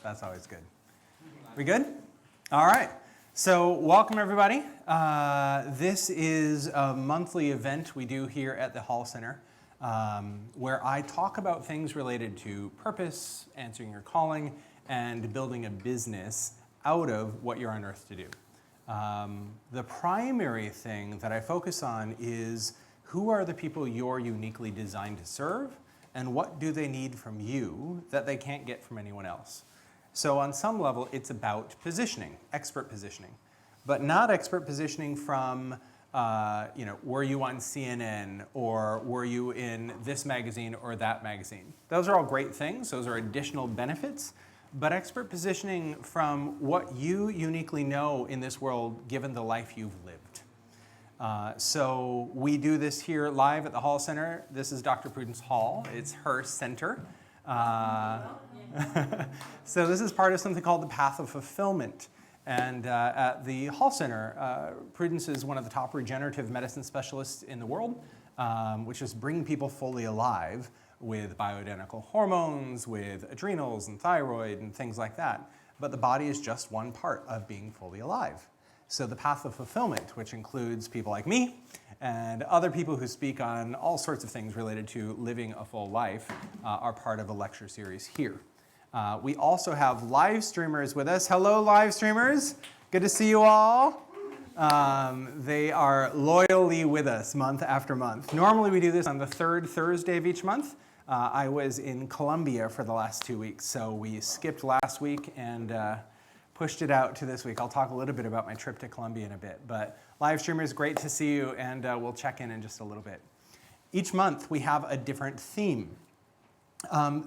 That's always good. We good? All right. So welcome, everybody. This is a monthly event we do here at the Hall Center where I talk about things related to purpose, answering your calling, and building a business out of what you're on earth to do. The primary thing that I focus on is who are the people you're uniquely designed to serve, and what do they need from you that they can't get from anyone else? So on some level, it's about positioning, expert positioning, but not expert positioning from, were you on CNN or were you in this magazine or that magazine? Those are all great things. Those are additional benefits, but expert positioning from what you uniquely know in this world, given the life you've lived. So we do this here live at the Hall Center. This is Dr. Prudence Hall. It's her center. So this is part of something called the Path of Fulfillment. And at the Hall Center, Prudence is one of the top regenerative medicine specialists in the world, which is bringing people fully alive with bioidentical hormones, with adrenals and thyroid and things like that. But the body is just one part of being fully alive. So the Path of Fulfillment, which includes people like me and other people who speak on all sorts of things related to living a full life, are part of a lecture series here. We also have live streamers with us. Hello, live streamers. Good to see you all. They are loyally with us month after month. Normally we do this on the third Thursday of each month. I was in Colombia for the last 2 weeks, so we skipped last week and pushed it out to this week. I'll talk a little bit about my trip to Colombia in a bit. But live streamers, great to see you, and we'll check in just a little bit. Each month we have a different theme.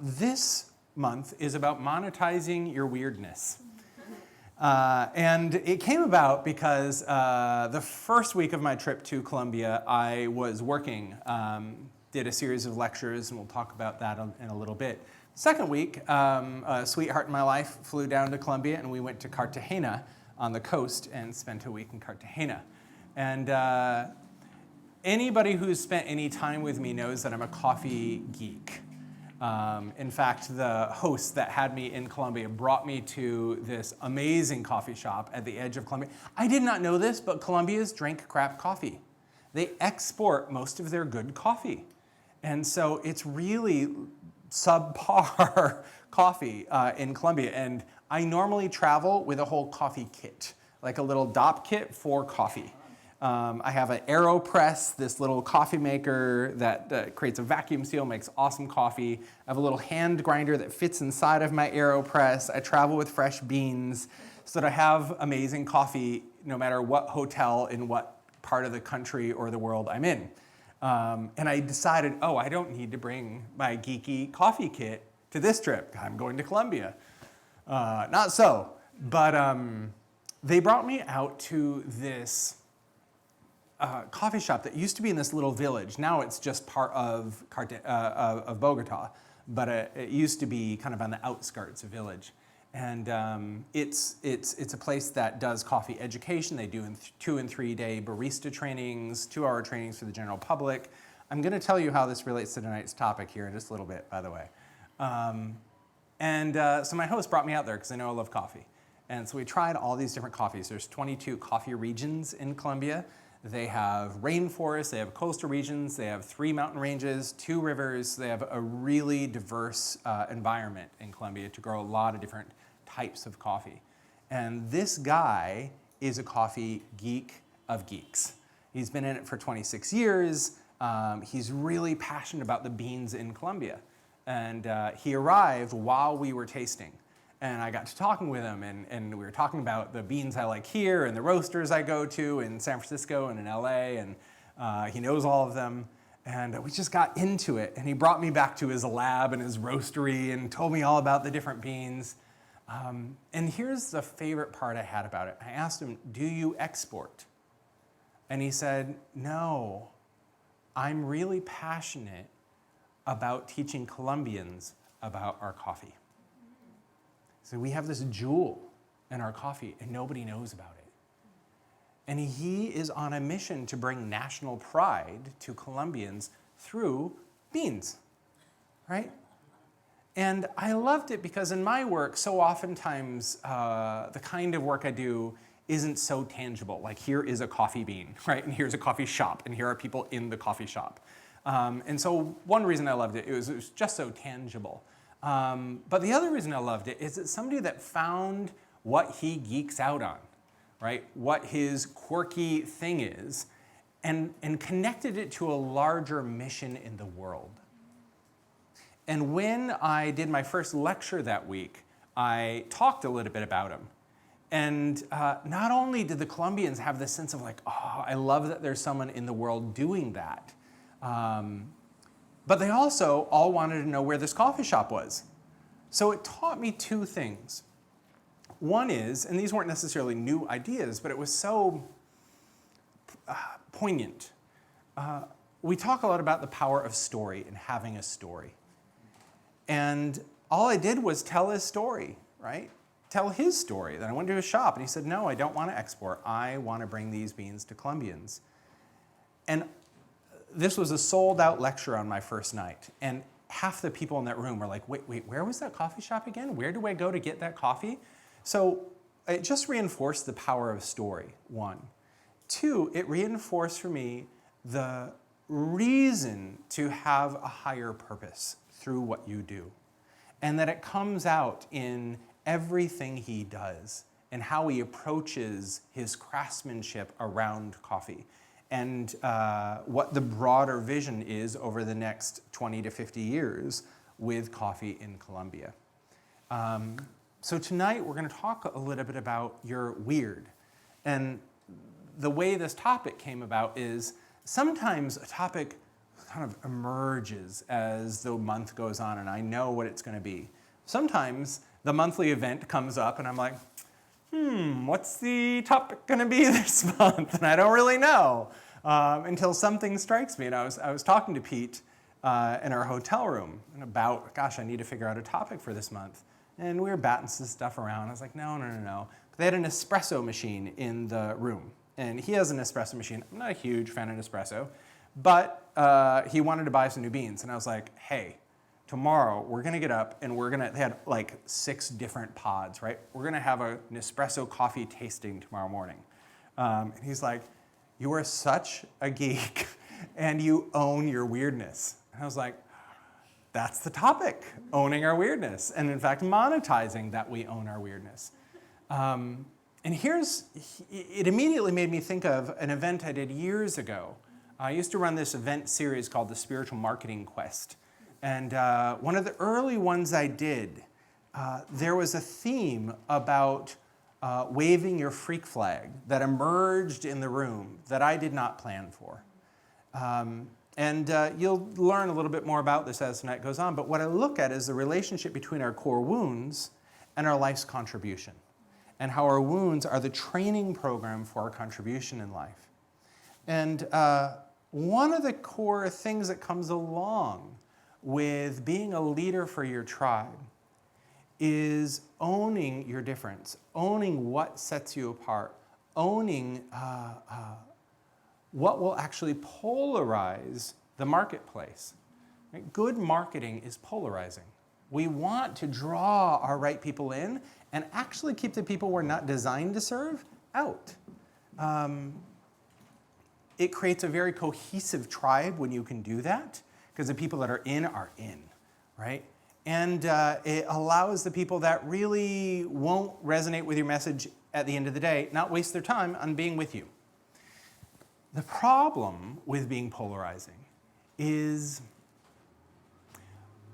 This month is about monetizing your weirdness. And it came about because the first week of my trip to Colombia, I was working, did a series of lectures, and we'll talk about that in a little bit. Second week, a sweetheart in my life flew down to Colombia, and we went to Cartagena on the coast and spent a week in Cartagena. And anybody who's spent any time with me knows that I'm a coffee geek. In fact, the host that had me in Colombia brought me to this amazing coffee shop at the edge of Colombia. I did not know this, but Colombians drink crap coffee. They export most of their good coffee. And so it's really subpar coffee in Colombia. And I normally travel with a whole coffee kit, like a little DOP kit for coffee. I have an AeroPress, this little coffee maker that creates a vacuum seal, makes awesome coffee. I have a little hand grinder that fits inside of my AeroPress. I travel with fresh beans so that I have amazing coffee no matter what hotel in what part of the country or the world I'm in. And I decided, I don't need to bring my geeky coffee kit to this trip. I'm going to Colombia. Not so, but they brought me out to this coffee shop that used to be in this little village. Now it's just part of Bogota, but it used to be kind of on the outskirts of village. And it's a place that does coffee education. They do 2 and 3 day barista trainings, 2-hour trainings for the general public. I'm going to tell you how this relates to tonight's topic here in just a little bit, by the way. So my host brought me out there because I know I love coffee. And so we tried all these different coffees. There's 22 coffee regions in Colombia. They have rainforests, they have coastal regions, they have 3 mountain ranges, 2 rivers. They have a really diverse environment in Colombia to grow a lot of different types of coffee. And this guy is a coffee geek of geeks. He's been in it for 26 years. He's really passionate about the beans in Colombia. And he arrived while we were tasting. And I got to talking with him, and we were talking about the beans I like here and the roasters I go to in San Francisco and in LA, and he knows all of them. And we just got into it, and he brought me back to his lab and his roastery and told me all about the different beans. And here's the favorite part I had about it. I asked him, do you export? And he said, no, I'm really passionate about teaching Colombians about our coffee. So we have this jewel in our coffee, and nobody knows about it. And he is on a mission to bring national pride to Colombians through beans, right? And I loved it because in my work, so oftentimes the kind of work I do isn't so tangible. Like here is a coffee bean, right? And here's a coffee shop, and here are people in the coffee shop. And so one reason I loved it, it was just so tangible. But the other reason I loved it is it's somebody that found what he geeks out on, right? What his quirky thing is, and connected it to a larger mission in the world. And when I did my first lecture that week, I talked a little bit about him. And not only did the Colombians have this sense of like, oh, I love that there's someone in the world doing that, but they also all wanted to know where this coffee shop was. So it taught me two things. One is, and these weren't necessarily new ideas, but it was so poignant. We talk a lot about the power of story and having a story. And all I did was tell his story, right? Tell his story. Then I went to his shop and he said, no, I don't want to export. I want to bring these beans to Colombians. And this was a sold out lecture on my first night. And half the people in that room were like, wait, where was that coffee shop again? Where do I go to get that coffee? So it just reinforced the power of story, one. Two, it reinforced for me the reason to have a higher purpose through what you do. And that it comes out in everything he does and how he approaches his craftsmanship around coffee and what the broader vision is over the next 20 to 50 years with coffee in Colombia. So tonight we're going to talk a little bit about your weird. And the way this topic came about is sometimes a topic kind of emerges as the month goes on and I know what it's going to be. Sometimes the monthly event comes up and I'm like, what's the topic going to be this month? And I don't really know until something strikes me. And I was talking to Pete in our hotel room and about, gosh, I need to figure out a topic for this month. And we were batting some stuff around. I was like, no. But they had an espresso machine in the room. And he has an espresso machine. I'm not a huge fan of espresso. But he wanted to buy some new beans. And I was like, hey, tomorrow we're going to get up and they had like 6 different pods, right? We're going to have an espresso coffee tasting tomorrow morning. And he's like, you are such a geek and you own your weirdness. And I was like, that's the topic, owning our weirdness. And in fact, monetizing that we own our weirdness. And it immediately made me think of an event I did years ago. I used to run this event series called the Spiritual Marketing Quest. And one of the early ones I did, there was a theme about waving your freak flag that emerged in the room that I did not plan for. And you'll learn a little bit more about this as the night goes on. But what I look at is the relationship between our core wounds and our life's contribution, and how our wounds are the training program for our contribution in life. And one of the core things that comes along with being a leader for your tribe is owning your difference, owning what sets you apart, owning what will actually polarize the marketplace. Right? Good marketing is polarizing. We want to draw our right people in and actually keep the people we're not designed to serve out. It creates a very cohesive tribe when you can do that, because the people that are in, right? And it allows the people that really won't resonate with your message at the end of the day not waste their time on being with you. The problem with being polarizing is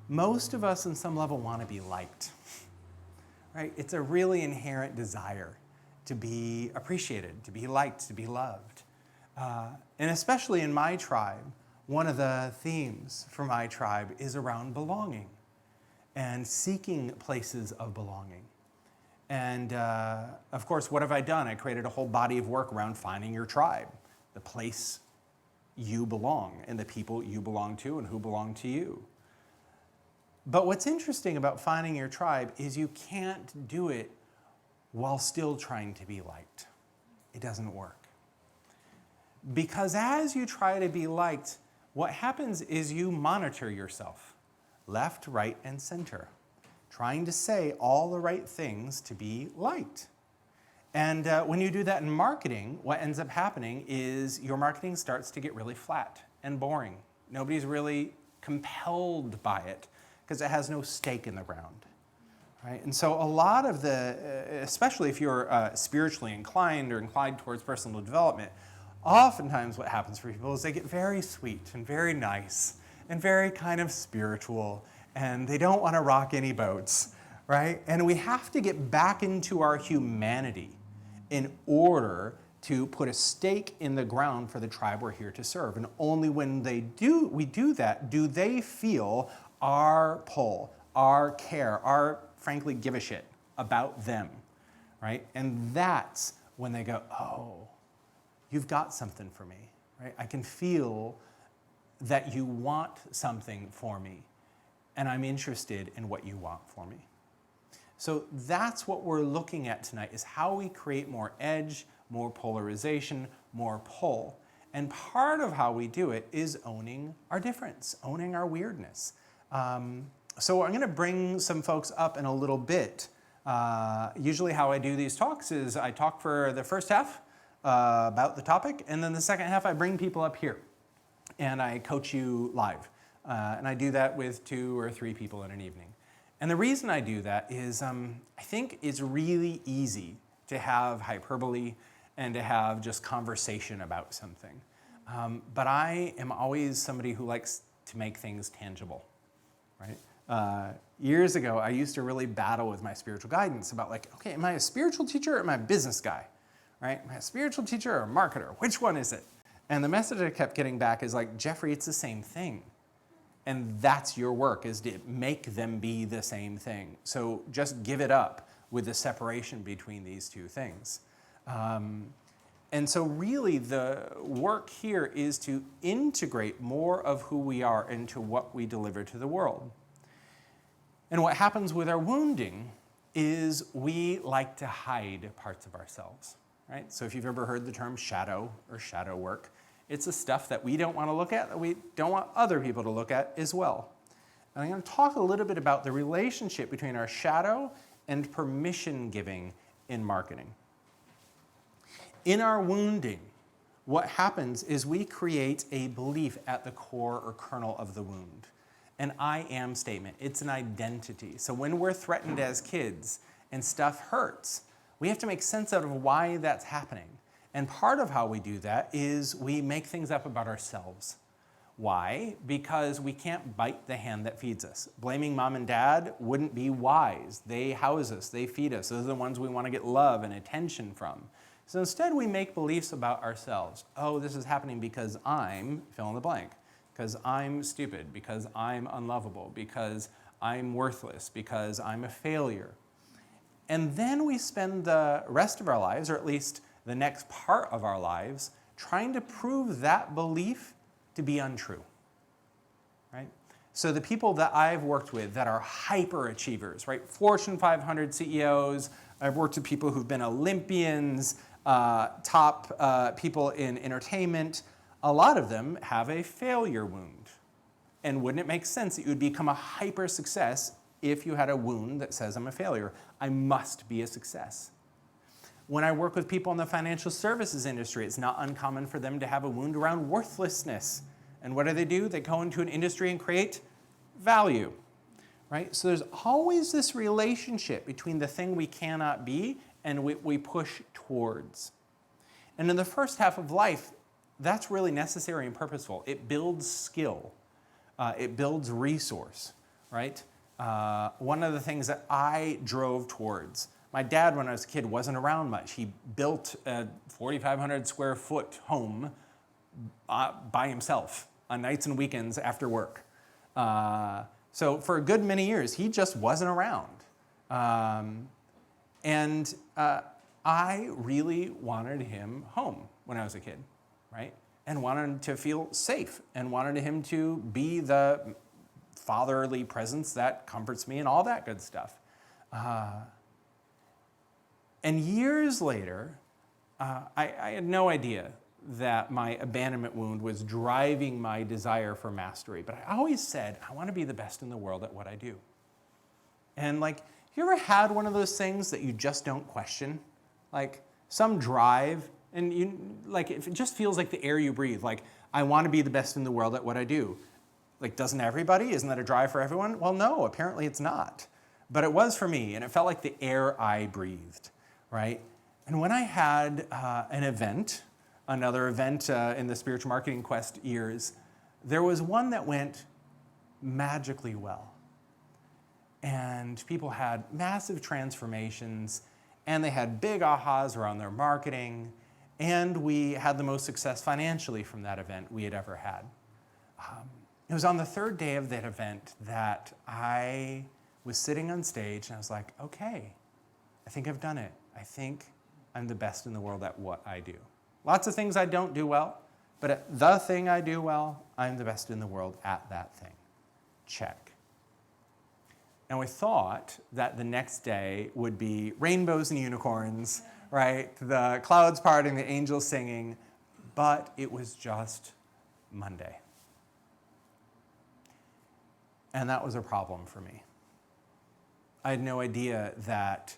most of us on some level want to be liked, right? It's a really inherent desire to be appreciated, to be liked, to be loved. And especially in my tribe, one of the themes for my tribe is around belonging and seeking places of belonging. And of course, what have I done? I created a whole body of work around finding your tribe, the place you belong and the people you belong to and who belong to you. But what's interesting about finding your tribe is you can't do it while still trying to be liked. It doesn't work. Because as you try to be liked, what happens is you monitor yourself. left, right, and center, trying to say all the right things to be liked. And when you do that in marketing, what ends up happening is your marketing starts to get really flat and boring. Nobody's really compelled by it because it has no stake in the ground. Right? And so a lot of especially if you're spiritually inclined or inclined towards personal development, oftentimes what happens for people is they get very sweet and very nice and very kind of spiritual, and they don't want to rock any boats, right? And we have to get back into our humanity in order to put a stake in the ground for the tribe we're here to serve. And only when we do that, do they feel our pull, our care, our frankly give a shit about them, right? And that's when they go, oh, you've got something for me, right? I can feel that you want something for me, and I'm interested in what you want for me. So that's what we're looking at tonight, is how we create more edge, more polarization, more pull. And part of how we do it is owning our difference, owning our weirdness. So I'm going to bring some folks up in a little bit. Usually how I do these talks is I talk for the first half about the topic, and then the second half I bring people up here and I coach you live. And I do that with 2 or 3 people in an evening. And the reason I do that is I think it's really easy to have hyperbole and to have just conversation about something. But I am always somebody who likes to make things tangible, right? Years ago, I used to really battle with my spiritual guidance about like, okay, am I a spiritual teacher or am I a business guy, right? Am I a spiritual teacher or a marketer? Which one is it? And the message I kept getting back is like, Jeffrey, it's the same thing. And that's your work, is to make them be the same thing. So just give it up with the separation between these two things. And so really the work here is to integrate more of who we are into what we deliver to the world. And what happens with our wounding is we like to hide parts of ourselves, right? So if you've ever heard the term shadow or shadow work, it's the stuff that we don't want to look at, that we don't want other people to look at as well. And I'm going to talk a little bit about the relationship between our shadow and permission giving in marketing. In our wounding, what happens is we create a belief at the core or kernel of the wound. An I am statement. It's an identity. So when we're threatened as kids and stuff hurts, we have to make sense out of why that's happening. And part of how we do that is we make things up about ourselves. Why? Because we can't bite the hand that feeds us. Blaming mom and dad wouldn't be wise. They house us, they feed us. Those are the ones we want to get love and attention from. So instead we make beliefs about ourselves. Oh, this is happening because I'm fill in the blank. Because I'm stupid, because I'm unlovable, because I'm worthless, because I'm a failure. And then we spend the rest of our lives, or at least the next part of our lives, trying to prove that belief to be untrue, right? So the people that I've worked with that are hyper-achievers, right? Fortune 500 CEOs, I've worked with people who've been Olympians, top people in entertainment. A lot of them have a failure wound. And wouldn't it make sense that you would become a hyper-success if you had a wound that says I'm a failure? I must be a success. When I work with people in the financial services industry, it's not uncommon for them to have a wound around worthlessness. And what do? They go into an industry and create value, right? So there's always this relationship between the thing we cannot be and we push towards. And in the first half of life, that's really necessary and purposeful. It builds skill. It builds resource, right? One of the things that I drove towards, my dad, when I was a kid, wasn't around much. He built a 4,500 square foot home by himself on nights and weekends after work. So for a good many years, he just wasn't around. And I really wanted him home when I was a kid, right? And wanted him to feel safe and wanted him to be the fatherly presence that comforts me and all that good stuff. And years later, I had no idea that my abandonment wound was driving my desire for mastery. But I always said, I want to be the best in the world at what I do. And like, you ever had one of those things that you just don't question? Like some drive, and you like it just feels like the air you breathe. Like, I want to be the best in the world at what I do. Like, doesn't everybody? Isn't that a drive for everyone? Well, no, apparently it's not. But it was for me, and it felt like the air I breathed, right? And when I had an event, another event in the Spiritual Marketing Quest years, there was one that went magically well. And people had massive transformations, and they had big ahas around their marketing, and we had the most success financially from that event we had ever had. It was on the third day of that event that I was sitting on stage, and I was like, okay, I think I've done it. I think I'm the best in the world at what I do. Lots of things I don't do well, but at the thing I do well, I'm the best in the world at that thing. Check. And we thought that the next day would be rainbows and unicorns, right? The clouds parting, the angels singing, but it was just Monday. And that was a problem for me. I had no idea that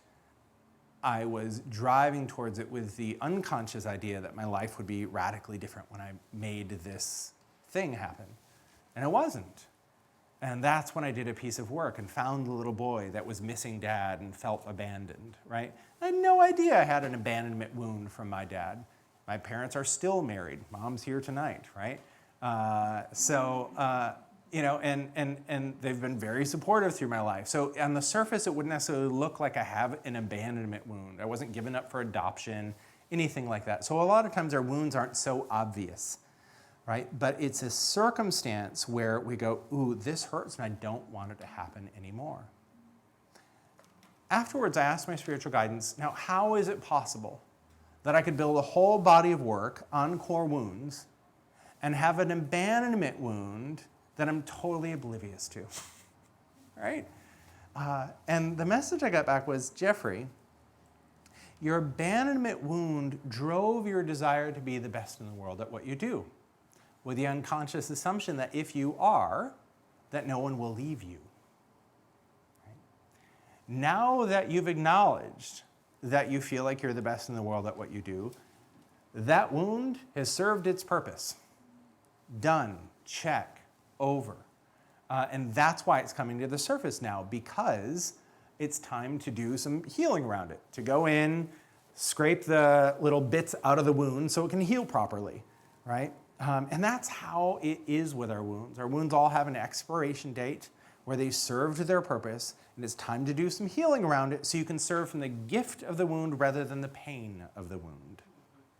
I was driving towards it with the unconscious idea that my life would be radically different when I made this thing happen. And it wasn't. And that's when I did a piece of work and found the little boy that was missing dad and felt abandoned, right? I had no idea I had an abandonment wound from my dad. My parents are still married. Mom's here tonight, right? And they've been very supportive through my life. So on the surface, it wouldn't necessarily look like I have an abandonment wound. I wasn't given up for adoption, anything like that. So a lot of times our wounds aren't so obvious, right? But it's a circumstance where we go, ooh, this hurts and I don't want it to happen anymore. Afterwards, I asked my spiritual guidance, now how is it possible that I could build a whole body of work on core wounds and have an abandonment wound that I'm totally oblivious to, right? And the message I got back was, Jeffrey, your abandonment wound drove your desire to be the best in the world at what you do, with the unconscious assumption that if you are, that no one will leave you. Right? Now that you've acknowledged that you feel like you're the best in the world at what you do, that wound has served its purpose. Done, check. Over. And that's why it's coming to the surface now, because it's time to do some healing around it, to go in, scrape the little bits out of the wound so it can heal properly, right? And that's how it is with our wounds. Our wounds all have an expiration date where they served their purpose, and it's time to do some healing around it so you can serve from the gift of the wound rather than the pain of the wound,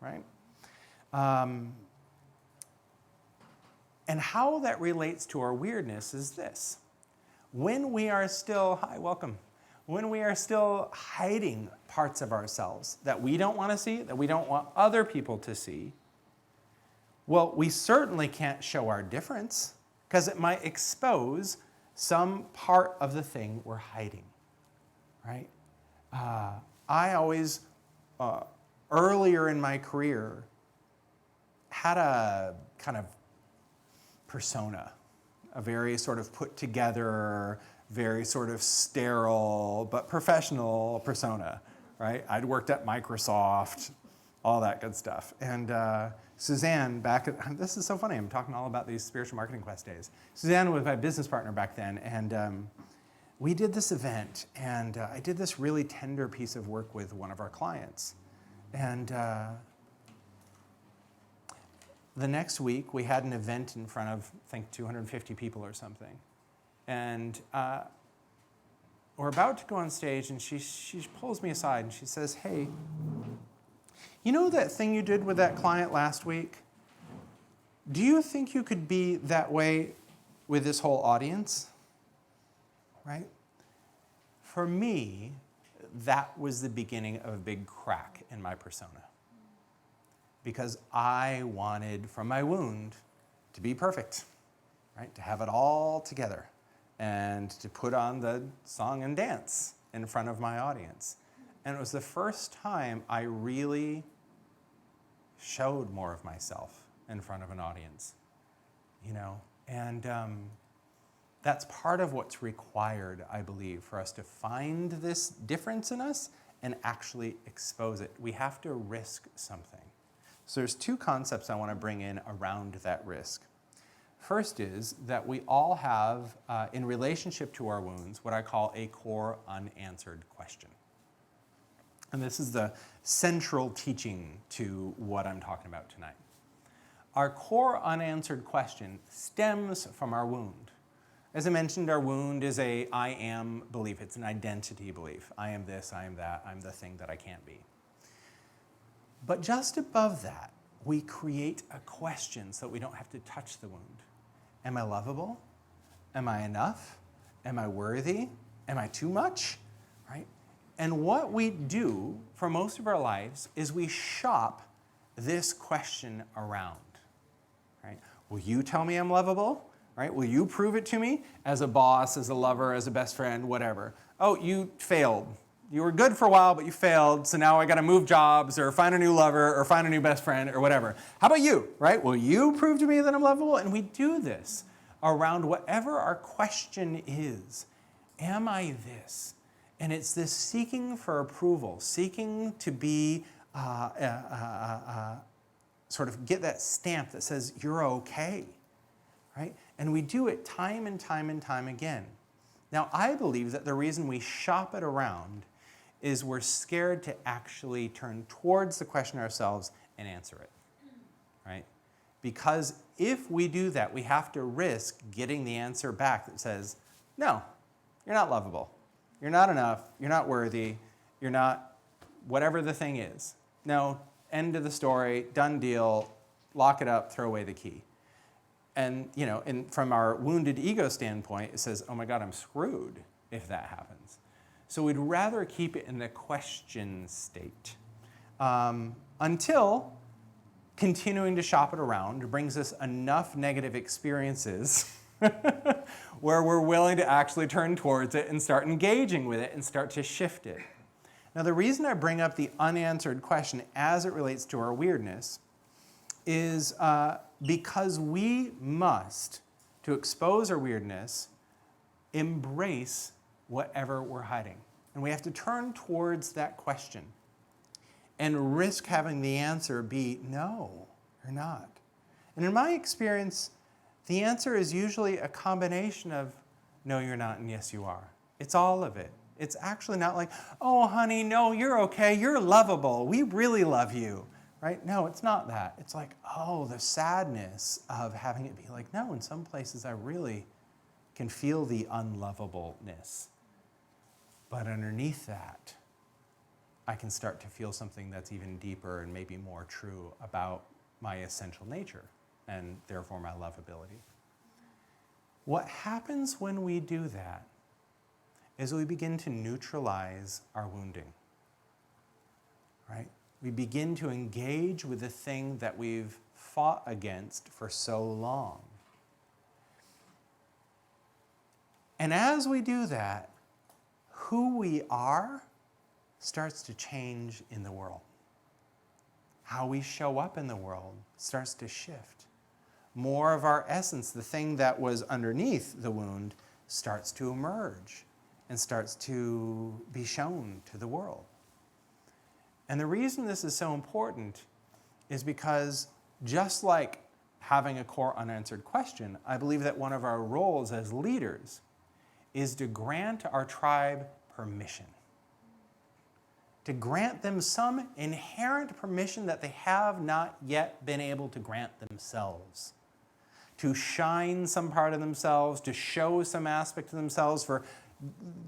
right? And how that relates to our weirdness is this. When we are still, hi, welcome. When we are still hiding parts of ourselves that we don't want to see, that we don't want other people to see, well, we certainly can't show our difference because it might expose some part of the thing we're hiding, right? I always, earlier in my career, had a kind of persona, a very sort of put together, very sort of sterile but professional persona, right? I'd worked at Microsoft, all that good stuff. And Suzanne, this is so funny, I'm talking all about these Spiritual Marketing Quest days. Suzanne was my business partner back then, and we did this event, and I did this really tender piece of work with one of our clients. And the next week, we had an event in front of, I think, 250 people or something. And we're about to go on stage, and she pulls me aside, and she says, hey, you know that thing you did with that client last week? Do you think you could be that way with this whole audience? Right? For me, that was the beginning of a big crack in my persona. Because I wanted, from my wound, to be perfect, right? To have it all together and to put on the song and dance in front of my audience. And it was the first time I really showed more of myself in front of an audience, you know? And that's part of what's required, I believe, for us to find this difference in us and actually expose it. We have to risk something. So there's two concepts I want to bring in around that risk. First is that we all have, in relationship to our wounds, what I call a core unanswered question. And this is the central teaching to what I'm talking about tonight. Our core unanswered question stems from our wound. As I mentioned, our wound is a I am belief. It's an identity belief. I am this, I am that, I'm the thing that I can't be. But just above that, we create a question so that we don't have to touch the wound. Am I lovable? Am I enough? Am I worthy? Am I too much? Right? And what we do for most of our lives is we shop this question around. Right? Will you tell me I'm lovable? Right? Will you prove it to me as a boss, as a lover, as a best friend, whatever? Oh, you failed. You were good for a while, but you failed, so now I got to move jobs or find a new lover or find a new best friend or whatever. How about you, right? Will you prove to me that I'm lovable? And we do this around whatever our question is. Am I this? And it's this seeking for approval, seeking to be, sort of get that stamp that says you're okay, right? And we do it time and time and time again. Now, I believe that the reason we shop it around is we're scared to actually turn towards the question ourselves and answer it, right? Because if we do that, we have to risk getting the answer back that says, no, you're not lovable. You're not enough. You're not worthy. You're not whatever the thing is. No, end of the story, done deal, lock it up, throw away the key. And, you know, from our wounded ego standpoint, it says, oh my God, I'm screwed if that happens. So we'd rather keep it in the question state until continuing to shop it around brings us enough negative experiences where we're willing to actually turn towards it and start engaging with it and start to shift it. Now, the reason I bring up the unanswered question as it relates to our weirdness is because we must, to expose our weirdness, embrace whatever we're hiding. And we have to turn towards that question and risk having the answer be, no, you're not. And in my experience, the answer is usually a combination of, no, you're not, and yes, you are. It's all of it. It's actually not like, oh, honey, no, you're okay, you're lovable, we really love you, right? No, it's not that. It's like, oh, the sadness of having it be like, no, in some places I really can feel the unlovableness. But underneath that, I can start to feel something that's even deeper and maybe more true about my essential nature and therefore my lovability. What happens when we do that is we begin to neutralize our wounding, right? We begin to engage with the thing that we've fought against for so long. And as we do that, who we are starts to change in the world. How we show up in the world starts to shift. More of our essence, the thing that was underneath the wound, starts to emerge and starts to be shown to the world. And the reason this is so important is because just like having a core unanswered question, I believe that one of our roles as leaders is to grant our tribe permission. To grant them some inherent permission that they have not yet been able to grant themselves. To shine some part of themselves, to show some aspect of themselves, for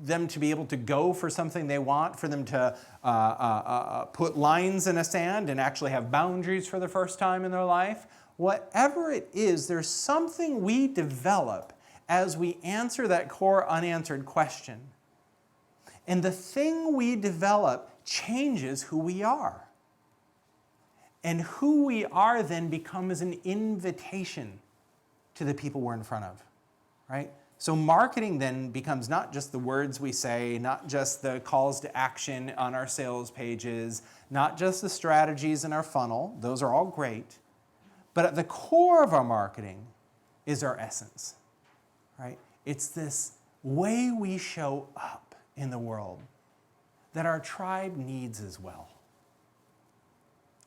them to be able to go for something they want, for them to put lines in the sand and actually have boundaries for the first time in their life. Whatever it is, there's something we develop as we answer that core unanswered question. And the thing we develop changes who we are. And who we are then becomes an invitation to the people we're in front of, right? So marketing then becomes not just the words we say, not just the calls to action on our sales pages, not just the strategies in our funnel. Those are all great. But at the core of our marketing is our essence, right? It's this way we show up in the world that our tribe needs as well.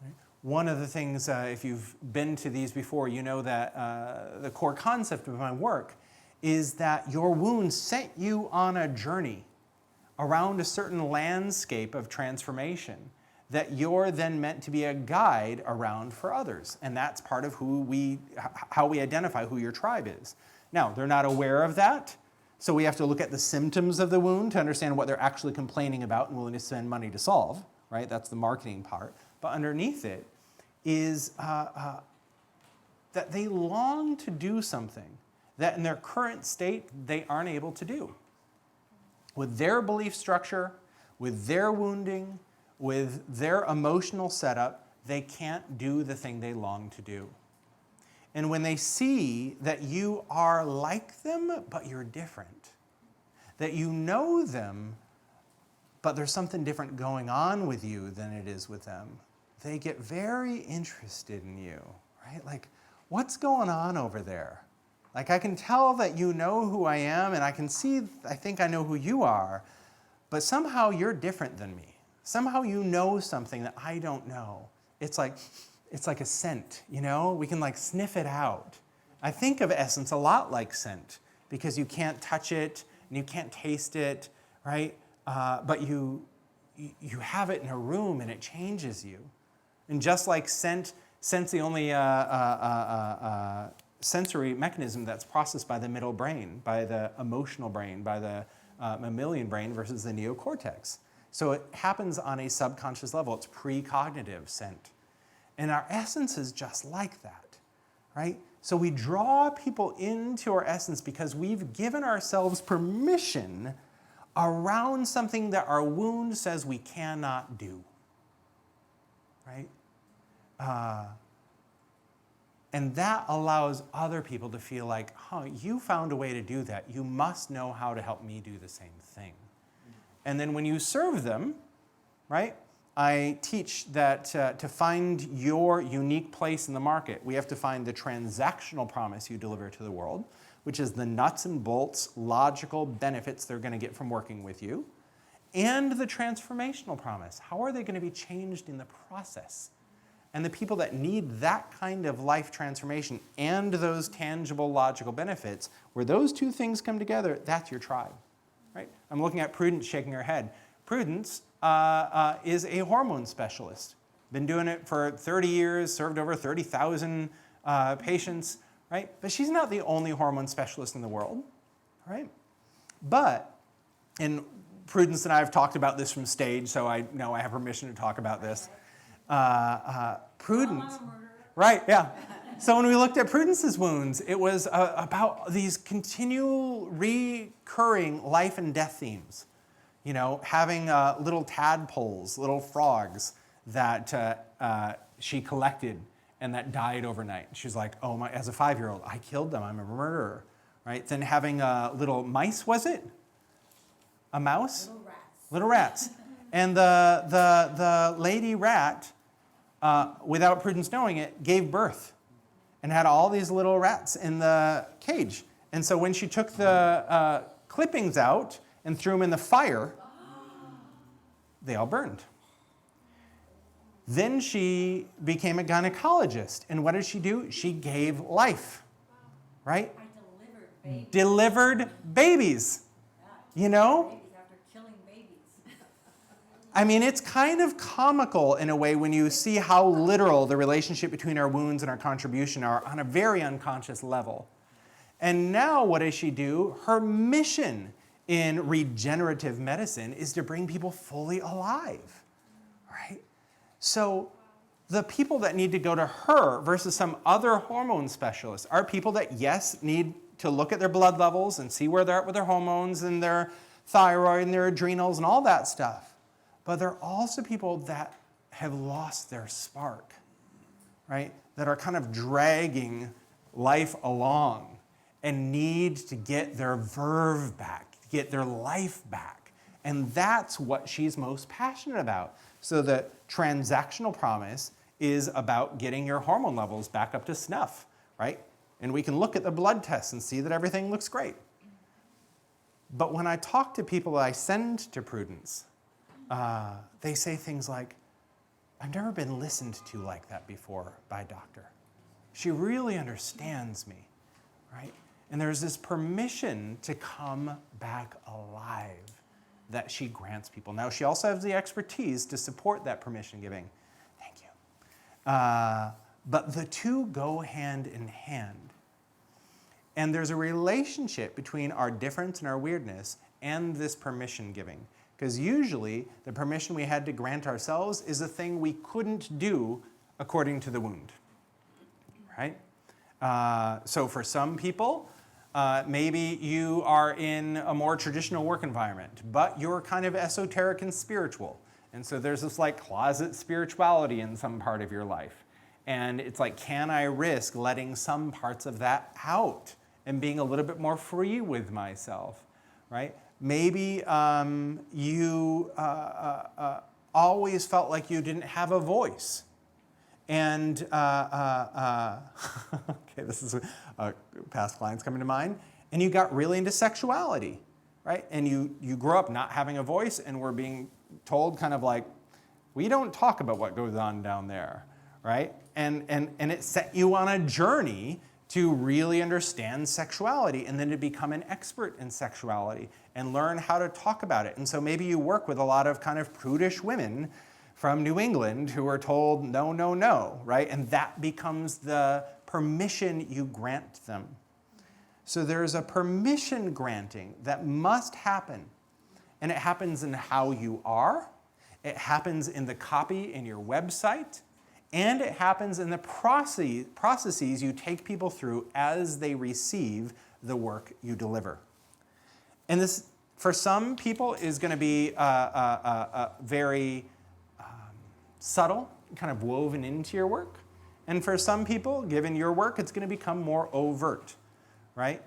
Right? One of the things, if you've been to these before, you know that the core concept of my work is that your wounds sent you on a journey around a certain landscape of transformation that you're then meant to be a guide around for others. And that's part of how we identify who your tribe is. Now, they're not aware of that, so we have to look at the symptoms of the wound to understand what they're actually complaining about and willing to spend money to solve, right? That's the marketing part. But underneath it is that they long to do something that in their current state they aren't able to do. With their belief structure, with their wounding, with their emotional setup, they can't do the thing they long to do. And when they see that you are like them, but you're different, that you know them, but there's something different going on with you than it is with them, they get very interested in you, right? Like, what's going on over there? Like, I can tell that you know who I am, and I think I know who you are, but somehow you're different than me. Somehow you know something that I don't know. It's like a scent, you know? We can like sniff it out. I think of essence a lot like scent because you can't touch it and you can't taste it, right? But you have it in a room and it changes you. And just like scent's the only sensory mechanism that's processed by the middle brain, by the emotional brain, by the mammalian brain versus the neocortex. So it happens on a subconscious level. It's precognitive scent. And our essence is just like that, right? So we draw people into our essence because we've given ourselves permission around something that our wound says we cannot do, right? And that allows other people to feel like, you found a way to do that. You must know how to help me do the same thing. And then when you serve them, right, I teach that to find your unique place in the market, we have to find the transactional promise you deliver to the world, which is the nuts and bolts, logical benefits they're going to get from working with you, and the transformational promise. How are they going to be changed in the process? And the people that need that kind of life transformation and those tangible, logical benefits, where those two things come together, that's your tribe. Right? I'm looking at Prudence shaking her head. Prudence is a hormone specialist. Been doing it for 30 years, served over 30,000 patients, right? But she's not the only hormone specialist in the world, right? But, and Prudence and I have talked about this from stage, so I know I have permission to talk about this. Prudence, right, yeah. So when we looked at Prudence's wounds, it was about these continual recurring life and death themes. You know, having little tadpoles, little frogs that she collected and that died overnight. She's like, oh my, as a 5-year-old, I killed them, I'm a murderer, right? Then having little mice, was it? A mouse? Little rats. Little rats. And the lady rat, without Prudence knowing it, gave birth and had all these little rats in the cage. And so when she took the clippings out and threw them in the fire, they all burned. Then she became a gynecologist. And what did she do? She gave life, right? I Delivered babies. Yeah. You know? Babies after killing babies. I mean, it's kind of comical in a way when you see how literal the relationship between our wounds and our contribution are on a very unconscious level. And now what does she do? Her mission in regenerative medicine is to bring people fully alive, right? So the people that need to go to her versus some other hormone specialist are people that, yes, need to look at their blood levels and see where they're at with their hormones and their thyroid and their adrenals and all that stuff. But they're also people that have lost their spark, right? That are kind of dragging life along. and need to get their verve back, get their life back. And that's what she's most passionate about. So the transactional promise is about getting your hormone levels back up to snuff, right? And we can look at the blood tests and see that everything looks great. But when I talk to people that I send to Prudence, they say things like, I've never been listened to like that before by a doctor. She really understands me, right? And there's this permission to come back alive that she grants people. Now, she also has the expertise to support that permission giving. Thank you. But the two go hand in hand. And there's a relationship between our difference and our weirdness and this permission giving. Because usually, the permission we had to grant ourselves is a thing we couldn't do according to the wound, right? So for some people, maybe you are in a more traditional work environment, but you're kind of esoteric and spiritual. And so there's this like closet spirituality in some part of your life. And it's like, can I risk letting some parts of that out and being a little bit more free with myself, right? Maybe you always felt like you didn't have a voice. And, okay, this is past clients coming to mind. And you got really into sexuality, right? And you grew up not having a voice and were being told kind of like, we don't talk about what goes on down there, right? And it set you on a journey to really understand sexuality and then to become an expert in sexuality and learn how to talk about it. And so maybe you work with a lot of kind of prudish women from New England who are told no, no, no, right? And that becomes the permission you grant them. So there's a permission granting that must happen. And it happens in how you are. It happens in the copy in your website. And it happens in the processes you take people through as they receive the work you deliver. And this, for some people, is going to be very subtle, kind of woven into your work. And for some people, given your work, it's going to become more overt, right?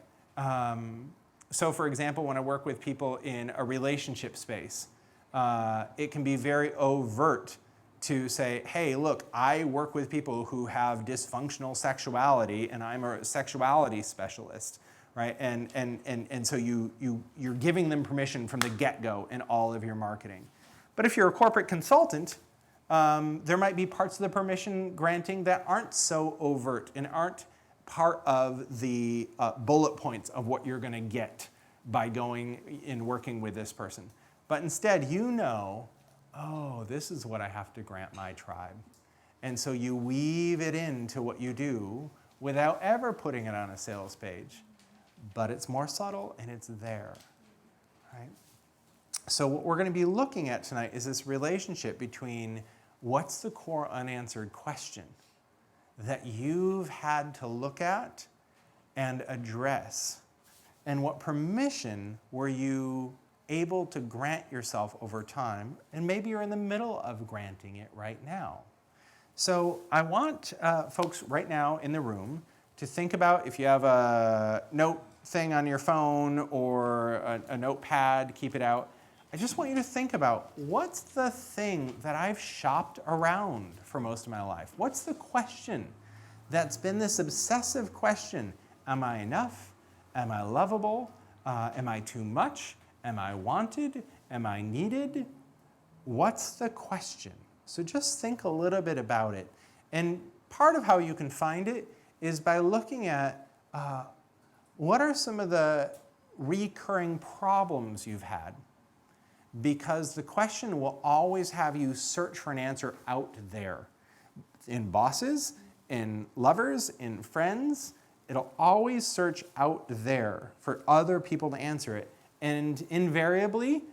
So for example, when I work with people in a relationship space, it can be very overt to say, hey, look, I work with people who have dysfunctional sexuality, and I'm a sexuality specialist, right? And so you're giving them permission from the get-go in all of your marketing. But if you're a corporate consultant, there might be parts of the permission granting that aren't so overt and aren't part of the bullet points of what you're going to get by going and working with this person. But instead, you know, oh, this is what I have to grant my tribe. And so you weave it into what you do without ever putting it on a sales page. But it's more subtle and it's there, right? So what we're going to be looking at tonight is this relationship between what's the core unanswered question that you've had to look at and address, and what permission were you able to grant yourself over time, and maybe you're in the middle of granting it right now. So I want folks right now in the room to think about, if you have a note thing on your phone or a notepad, keep it out. I just want you to think about, what's the thing that I've shopped around for most of my life? What's the question that's been this obsessive question? Am I enough? Am I lovable? Am I too much? Am I wanted? Am I needed? What's the question? So just think a little bit about it. And part of how you can find it is by looking at what are some of the recurring problems you've had. Because the question will always have you search for an answer out there. In bosses, in lovers, in friends, it'll always search out there for other people to answer it. And invariably,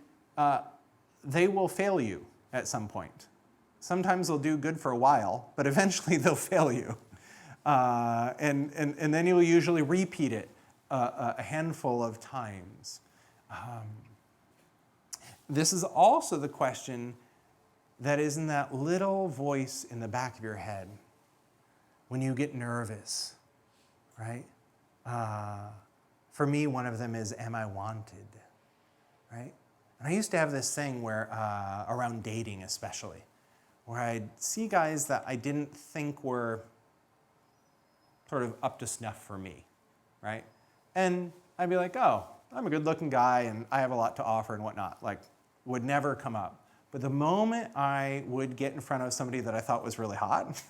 they will fail you at some point. Sometimes they'll do good for a while, but eventually they'll fail you. And then you'll usually repeat it a handful of times. This is also the question that is in that little voice in the back of your head when you get nervous, right? For me, one of them is, am I wanted, right? And I used to have this thing where, around dating especially, where I'd see guys that I didn't think were sort of up to snuff for me, right? And I'd be like, oh, I'm a good-looking guy and I have a lot to offer and whatnot. Like, would never come up. But the moment I would get in front of somebody that I thought was really hot,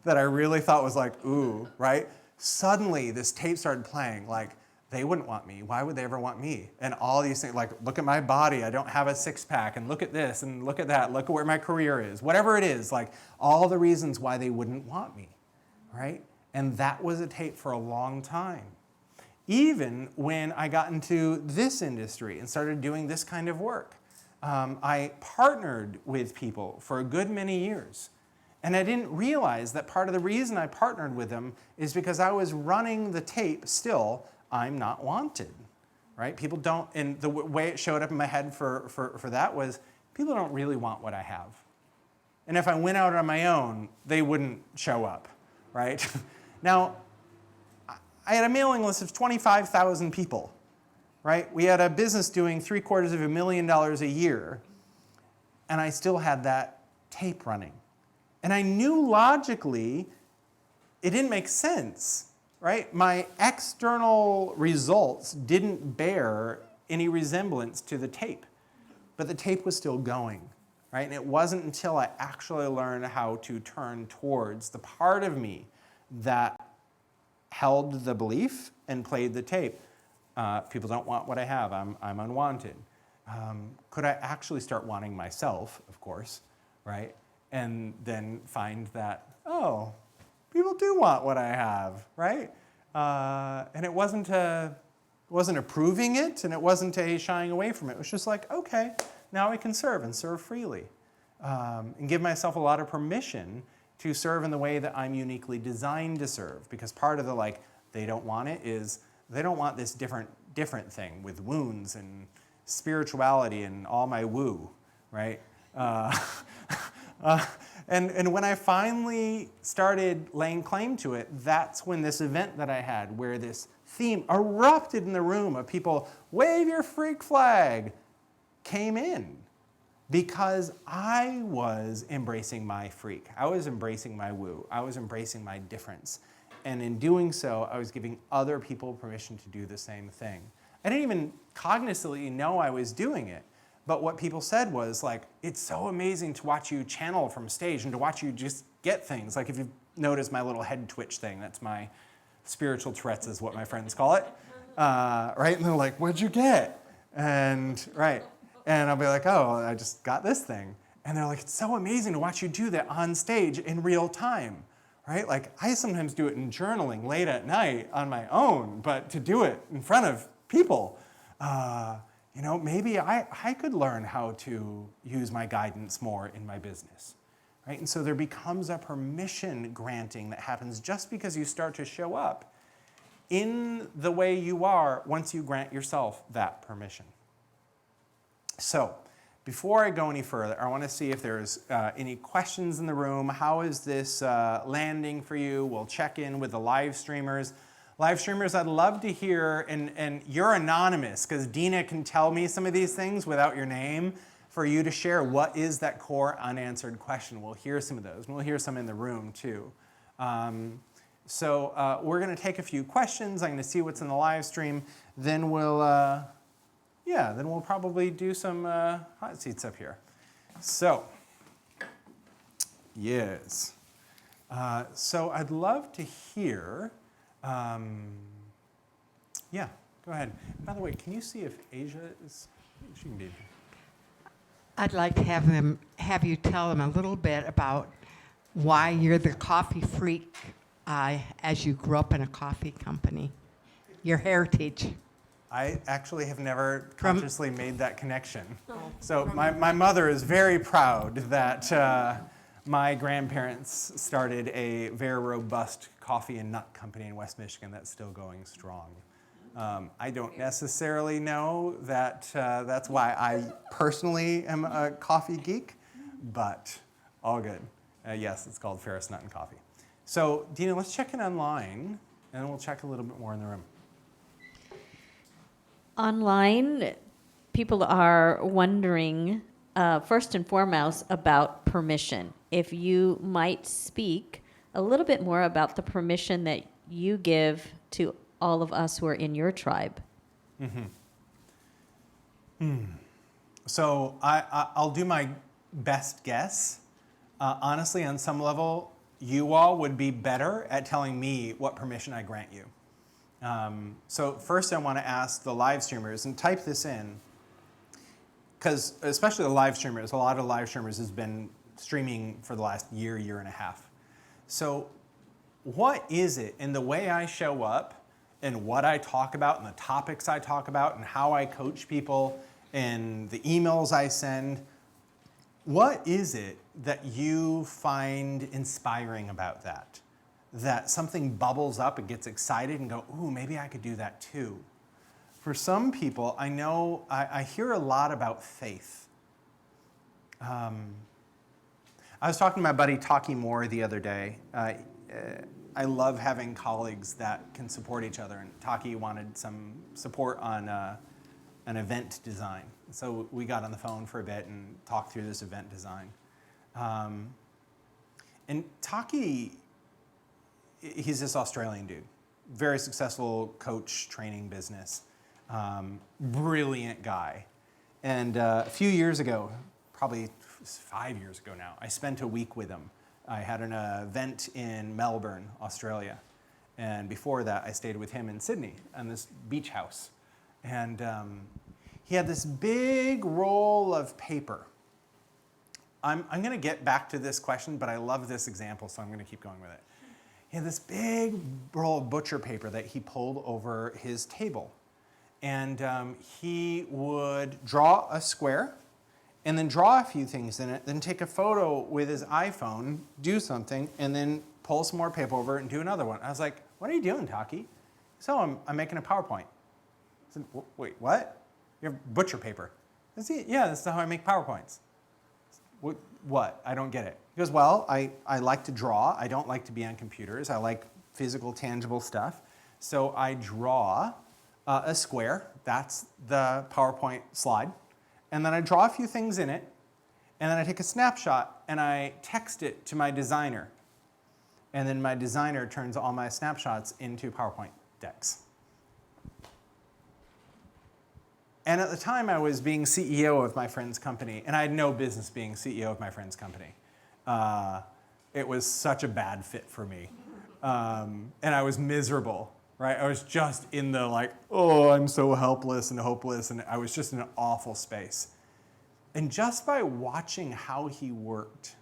that I really thought was like, ooh, right? Suddenly this tape started playing, like, they wouldn't want me. Why would they ever want me? And all these things, like, look at my body. I don't have a six-pack, and look at this, and look at that. Look at where my career is. Whatever it is, like, all the reasons why they wouldn't want me, right? And that was a tape for a long time. Even when I got into this industry and started doing this kind of work, I partnered with people for a good many years. And I didn't realize that part of the reason I partnered with them is because I was running the tape still, I'm not wanted, right? People don't, and the way it showed up in my head for that was, people don't really want what I have. And if I went out on my own, they wouldn't show up, right? Now, I had a mailing list of 25,000 people, right? We had a business doing $750,000 a year, and I still had that tape running. And I knew logically it didn't make sense, right? My external results didn't bear any resemblance to the tape, but the tape was still going, right? And it wasn't until I actually learned how to turn towards the part of me that held the belief and played the tape. People don't want what I have. I'm unwanted. Could I actually start wanting myself, of course, right? And then find that, oh, people do want what I have, right? And it wasn't approving it, and it wasn't a shying away from it. It was just like, okay, now I can serve and serve freely, and give myself a lot of permission to serve in the way that I'm uniquely designed to serve. Because part of the like, they don't want it is, they don't want this different thing with wounds and spirituality and all my woo, right? And when I finally started laying claim to it, that's when this event that I had, where this theme erupted in the room of people, wave your freak flag, came in. Because I was embracing my freak. I was embracing my woo. I was embracing my difference. And in doing so, I was giving other people permission to do the same thing. I didn't even cognizantly know I was doing it. But what people said was like, it's so amazing to watch you channel from stage and to watch you just get things. Like if you've noticed my little head twitch thing, that's my spiritual Tourette's is what my friends call it. Right? And they're like, what'd you get? And right. And I'll be like, oh, I just got this thing. And they're like, it's so amazing to watch you do that on stage in real time, right? Like I sometimes do it in journaling late at night on my own, but to do it in front of people, maybe I could learn how to use my guidance more in my business, right? And so there becomes a permission granting that happens just because you start to show up in the way you are once you grant yourself that permission. So, before I go any further, I want to see if there's any questions in the room. How is this landing for you? We'll check in with the live streamers. Live streamers, I'd love to hear, and you're anonymous, because Dina can tell me some of these things without your name, for you to share what is that core unanswered question. We'll hear some of those, and we'll hear some in the room too. So we're going to take a few questions. I'm going to see what's in the live stream. Then we'll probably do some hot seats up here. So, yes. So I'd love to hear, go ahead. By the way, can you see if Asia is, she can be here. I'd like to have you tell them a little bit about why you're the coffee freak as you grew up in a coffee company, your heritage. I actually have never consciously made that connection. So my mother is very proud that my grandparents started a very robust coffee and nut company in West Michigan that's still going strong. I don't necessarily know that that's why I personally am a coffee geek, but all good. Yes, it's called Ferris Nut and Coffee. So Dina, let's check in online, and then we'll check a little bit more in the room. Online, people are wondering, first and foremost, about permission. If you might speak a little bit more about the permission that you give to all of us who are in your tribe. So I'll do my best guess. Honestly, on some level, you all would be better at telling me what permission I grant you. So first I want to ask the live streamers, and type this in, because especially the live streamers, a lot of live streamers has been streaming for the last year and a half. So what is it in the way I show up and what I talk about and the topics I talk about and how I coach people and the emails I send, what is it that you find inspiring about that? That something bubbles up and gets excited and go, ooh, maybe I could do that too. For some people, I know, I hear a lot about faith. I was talking to my buddy Taki Moore the other day. I love having colleagues that can support each other, and Taki wanted some support on an event design. So we got on the phone for a bit and talked through this event design. And Taki, he's this Australian dude, very successful coach, training business, brilliant guy. And a few years ago, probably 5 years ago now, I spent a week with him. I had an event in Melbourne, Australia. And before that, I stayed with him in Sydney on this beach house. And he had this big roll of paper. I'm going to get back to this question, but I love this example, so I'm going to keep going with it. He had this big roll of butcher paper that he pulled over his table. And he would draw a square and then draw a few things in it, then take a photo with his iPhone, do something, and then pull some more paper over and do another one. I was like, what are you doing, Taki? So I'm making a PowerPoint. I said, wait, what? You have butcher paper. I said, yeah, that's how I make PowerPoints. What? I don't get it. He goes, well, I like to draw. I don't like to be on computers. I like physical, tangible stuff. So I draw a square. That's the PowerPoint slide. And then I draw a few things in it. And then I take a snapshot and I text it to my designer. And then my designer turns all my snapshots into PowerPoint decks. And at the time, I was being CEO of my friend's company, and I had no business being CEO of my friend's company. It was such a bad fit for me. And I was miserable, right? I was just in the like, oh, I'm so helpless and hopeless, and I was just in an awful space. And just by watching how he worked,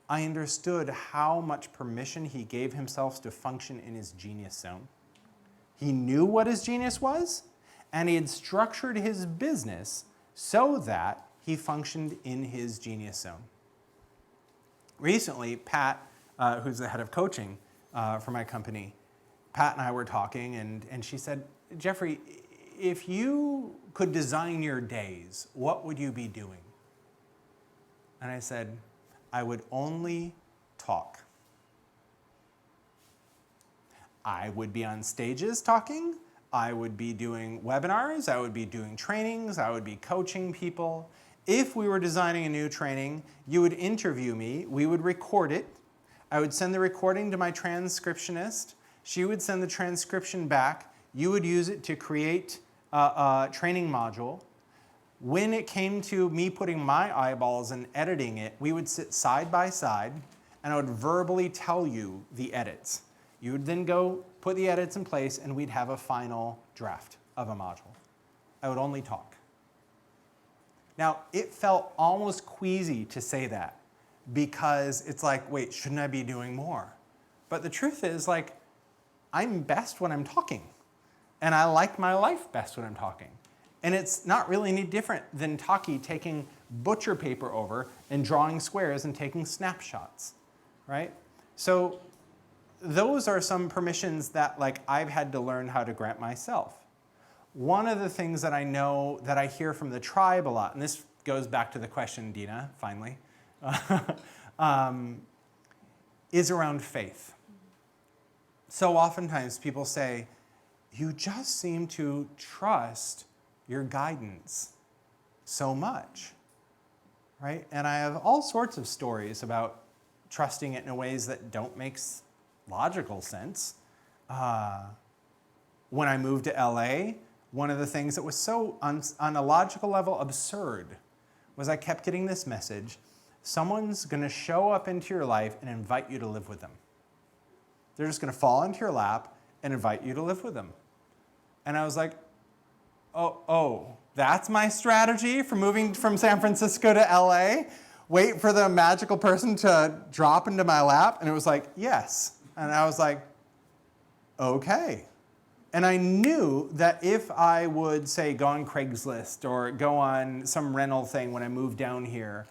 I understood how much permission he gave himself to function in his genius zone. He knew what his genius was, and he had structured his business so that he functioned in his genius zone. Recently, Pat, who's the head of coaching for my company, Pat and I were talking, and she said, Jeffrey, if you could design your days, what would you be doing? And I said, I would only talk. I would be on stages talking. I would be doing webinars, I would be doing trainings, I would be coaching people. If we were designing a new training, you would interview me, we would record it. I would send the recording to my transcriptionist. She would send the transcription back. You would use it to create a training module. When it came to me putting my eyeballs and editing it, we would sit side by side, and I would verbally tell you the edits. You would then go put the edits in place, and we'd have a final draft of a module. I would only talk. Now, it felt almost queasy to say that because it's like, wait, shouldn't I be doing more? But the truth is, like, I'm best when I'm talking, and I like my life best when I'm talking. And it's not really any different than Taki taking butcher paper over and drawing squares and taking snapshots, right? So those are some permissions that like I've had to learn how to grant myself. One of the things that I know that I hear from the tribe a lot, and this goes back to the question, Dina, finally, is around faith. So oftentimes people say, you just seem to trust your guidance so much, right? And I have all sorts of stories about trusting it in ways that don't make logical sense. When I moved to LA, one of the things that was so, on a logical level, absurd was I kept getting this message: someone's going to show up into your life and invite you to live with them. They're just going to fall into your lap and invite you to live with them. And I was like, oh, that's my strategy for moving from San Francisco to LA? Wait for the magical person to drop into my lap? And it was like, yes. And I was like, okay. And I knew that if I would, say, go on Craigslist or go on some rental thing when I moved down here,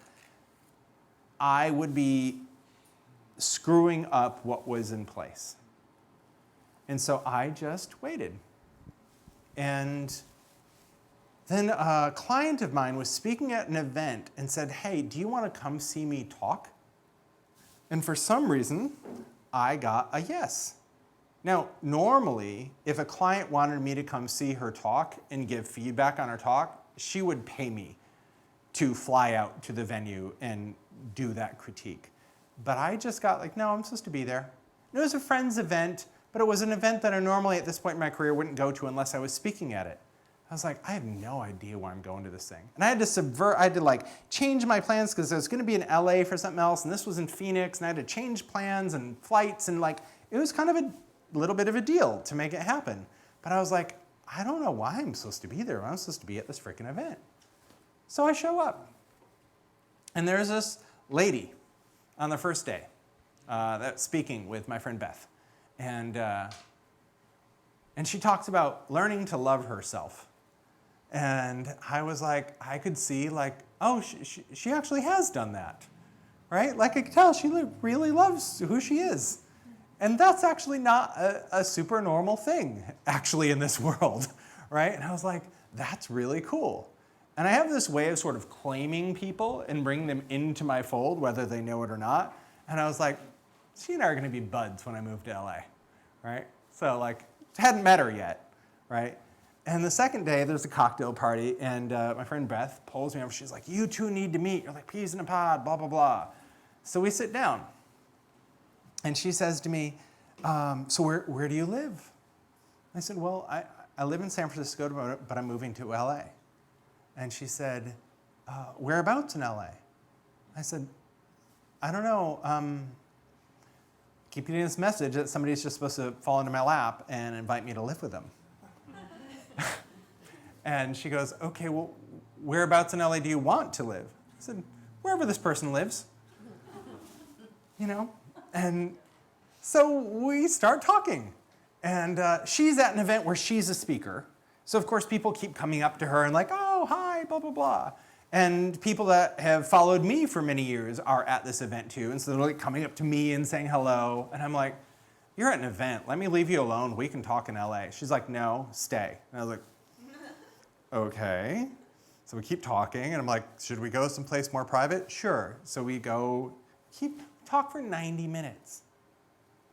I would be screwing up what was in place. And so I just waited. And then a client of mine was speaking at an event and said, hey, do you want to come see me talk? And for some reason, I got a yes. Now, normally, if a client wanted me to come see her talk and give feedback on her talk, she would pay me to fly out to the venue and do that critique. But I just got like, no, I'm supposed to be there. It was a friend's event, but it was an event that I normally at this point in my career wouldn't go to unless I was speaking at it. I was like, I have no idea why I'm going to this thing. And I had to change my plans because I was going to be in LA for something else, and this was in Phoenix, and I had to change plans and flights, and it was kind of a little bit of a deal to make it happen. But I was like, I don't know why I'm supposed to be there. I'm supposed to be at this freaking event. So I show up. And there's this lady on the first day that's speaking with my friend Beth. And she talks about learning to love herself. And I was like, I could see oh, she actually has done that, right? I could tell she really loves who she is. And that's actually not a super normal thing, actually, in this world, right? And I was like, that's really cool. And I have this way of sort of claiming people and bringing them into my fold, whether they know it or not. And I was like, she and I are going to be buds when I move to LA, right? So hadn't met her yet, right? And the second day, there's a cocktail party, and my friend Beth pulls me over. She's like, you two need to meet. You're like peas in a pod, blah, blah, blah. So we sit down. And she says to me, so where do you live? I said, well, I live in San Francisco, but I'm moving to LA. And she said, whereabouts in LA? I said, I don't know. Keep getting this message that somebody's just supposed to fall into my lap and invite me to live with them. And she goes, okay, well, whereabouts in LA do you want to live? I said, wherever this person lives. And so we start talking. And she's at an event where she's a speaker. So, of course, people keep coming up to her and oh, hi, blah, blah, blah. And people that have followed me for many years are at this event, too. And so they're coming up to me and saying hello. And I'm like, you're at an event. Let me leave you alone. We can talk in LA. She's like, no, stay. And I was like, okay. So we keep talking. And I'm like, should we go someplace more private? Sure. So we go talk for 90 minutes.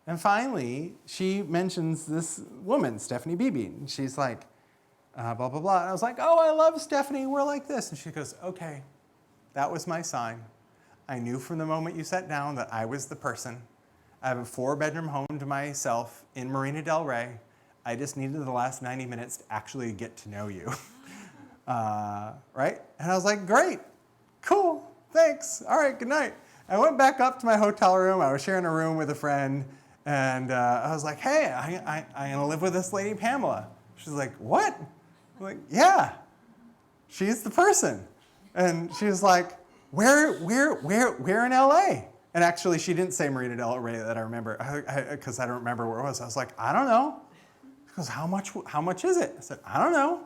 And finally, she mentions this woman, Stephanie Beebe. And she's like, blah, blah, blah. And I was like, oh, I love Stephanie. We're like this. And she goes, okay, that was my sign. I knew from the moment you sat down that I was the person. I have a 4-bedroom home to myself in Marina Del Rey. I just needed the last 90 minutes to actually get to know you. Right? And I was like, great, cool, thanks. All right, good night. I went back up to my hotel room. I was sharing a room with a friend. And I was like, hey, I'm going to live with this lady, Pamela. She's like, what? I'm like, yeah, she's the person. And she was like, where in LA? And actually, she didn't say Marina Del Rey that I remember, because I don't remember where it was. I was like, I don't know. She goes, how much is it? I said, I don't know.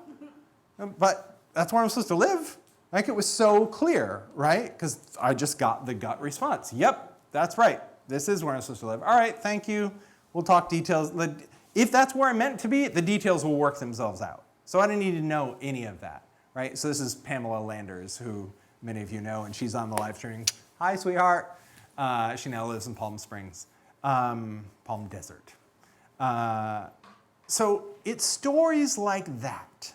But that's where I'm supposed to live. It was so clear, right? Because I just got the gut response. Yep, that's right. This is where I'm supposed to live. All right, thank you. We'll talk details. If that's where I'm meant to be, the details will work themselves out. So I didn't need to know any of that, right? So this is Pamela Landers, who many of you know, and she's on the live stream. Hi, sweetheart. She now lives in Palm Springs, Palm Desert. So it's stories like that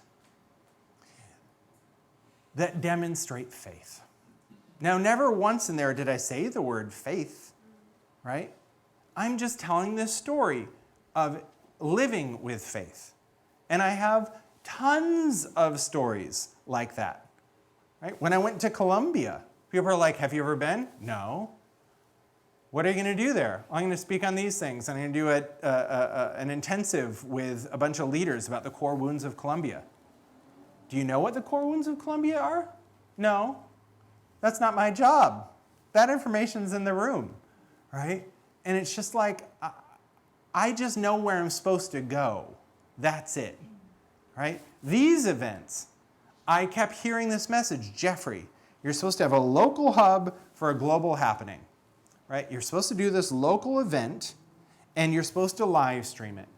that demonstrate faith. Now, never once in there did I say the word faith, right? I'm just telling this story of living with faith. And I have tons of stories like that, right? When I went to Colombia, people are like, have you ever been? No. What are you going to do there? I'm going to speak on these things. I'm going to do an intensive with a bunch of leaders about the core wounds of Colombia. Do you know what the core wounds of Colombia are? No. That's not my job. That information's in the room, right? And it's just like, I just know where I'm supposed to go. That's it, right? These events, I kept hearing this message, Jeffrey, you're supposed to have a local hub for a global happening, right? You're supposed to do this local event, and you're supposed to live stream it.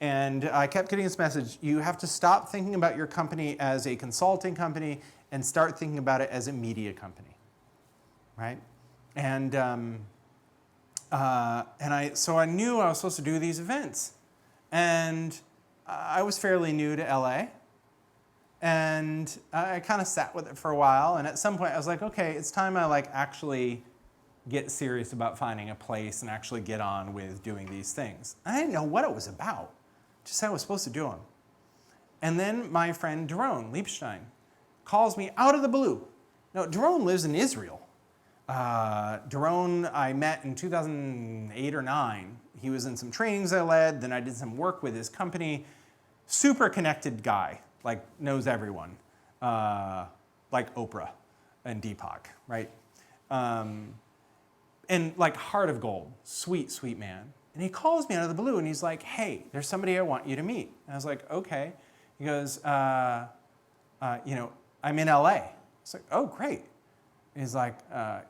And I kept getting this message, you have to stop thinking about your company as a consulting company and start thinking about it as a media company, right? So I knew I was supposed to do these events. And I was fairly new to LA. And I kind of sat with it for a while. And at some point I was like, okay, it's time I actually get serious about finding a place and actually get on with doing these things. I didn't know what it was about, just how I was supposed to do them. And then my friend Daron Liebstein calls me out of the blue. Now, Daron lives in Israel. Daron I met in 2008 or 9. He was in some trainings I led, then I did some work with his company. Super connected guy, knows everyone, like Oprah and Deepak, right? And heart of gold, sweet, sweet man. And he calls me out of the blue and he's like, hey, there's somebody I want you to meet. And I was like, okay. He goes, I'm in LA. I was like, oh, great. And he's like,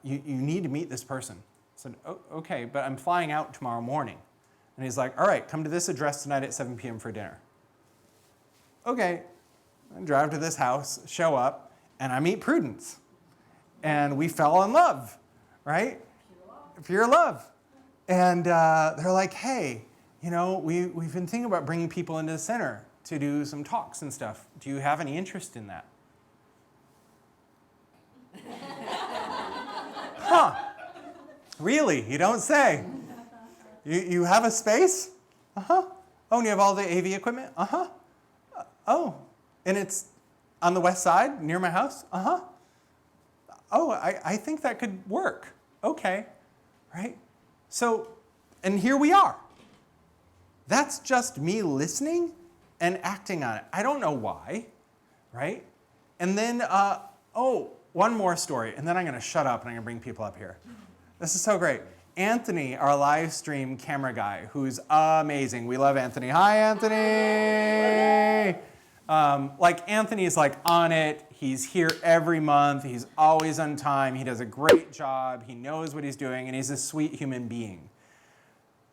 you need to meet this person. I said, oh, okay, but I'm flying out tomorrow morning. And he's like, all right, come to this address tonight at 7 p.m. for dinner. Okay, I drive to this house, show up, and I meet Prudence. And we fell in love, right? Pure love. And they're like, hey, we've been thinking about bringing people into the center to do some talks and stuff. Do you have any interest in that? Huh. Really? You don't say. You have a space? Uh-huh. Oh, and you have all the AV equipment? Uh-huh. Oh, and it's on the west side near my house? Uh-huh. Oh, I think that could work. Okay. Right? So, and here we are. That's just me listening and acting on it. I don't know why, right? And then, one more story, and then I'm going to shut up and I'm going to bring people up here. This is so great. Anthony, our live stream camera guy, who's amazing. We love Anthony. Hi, Anthony. Anthony's on it. He's here every month. He's always on time. He does a great job. He knows what he's doing, and he's a sweet human being.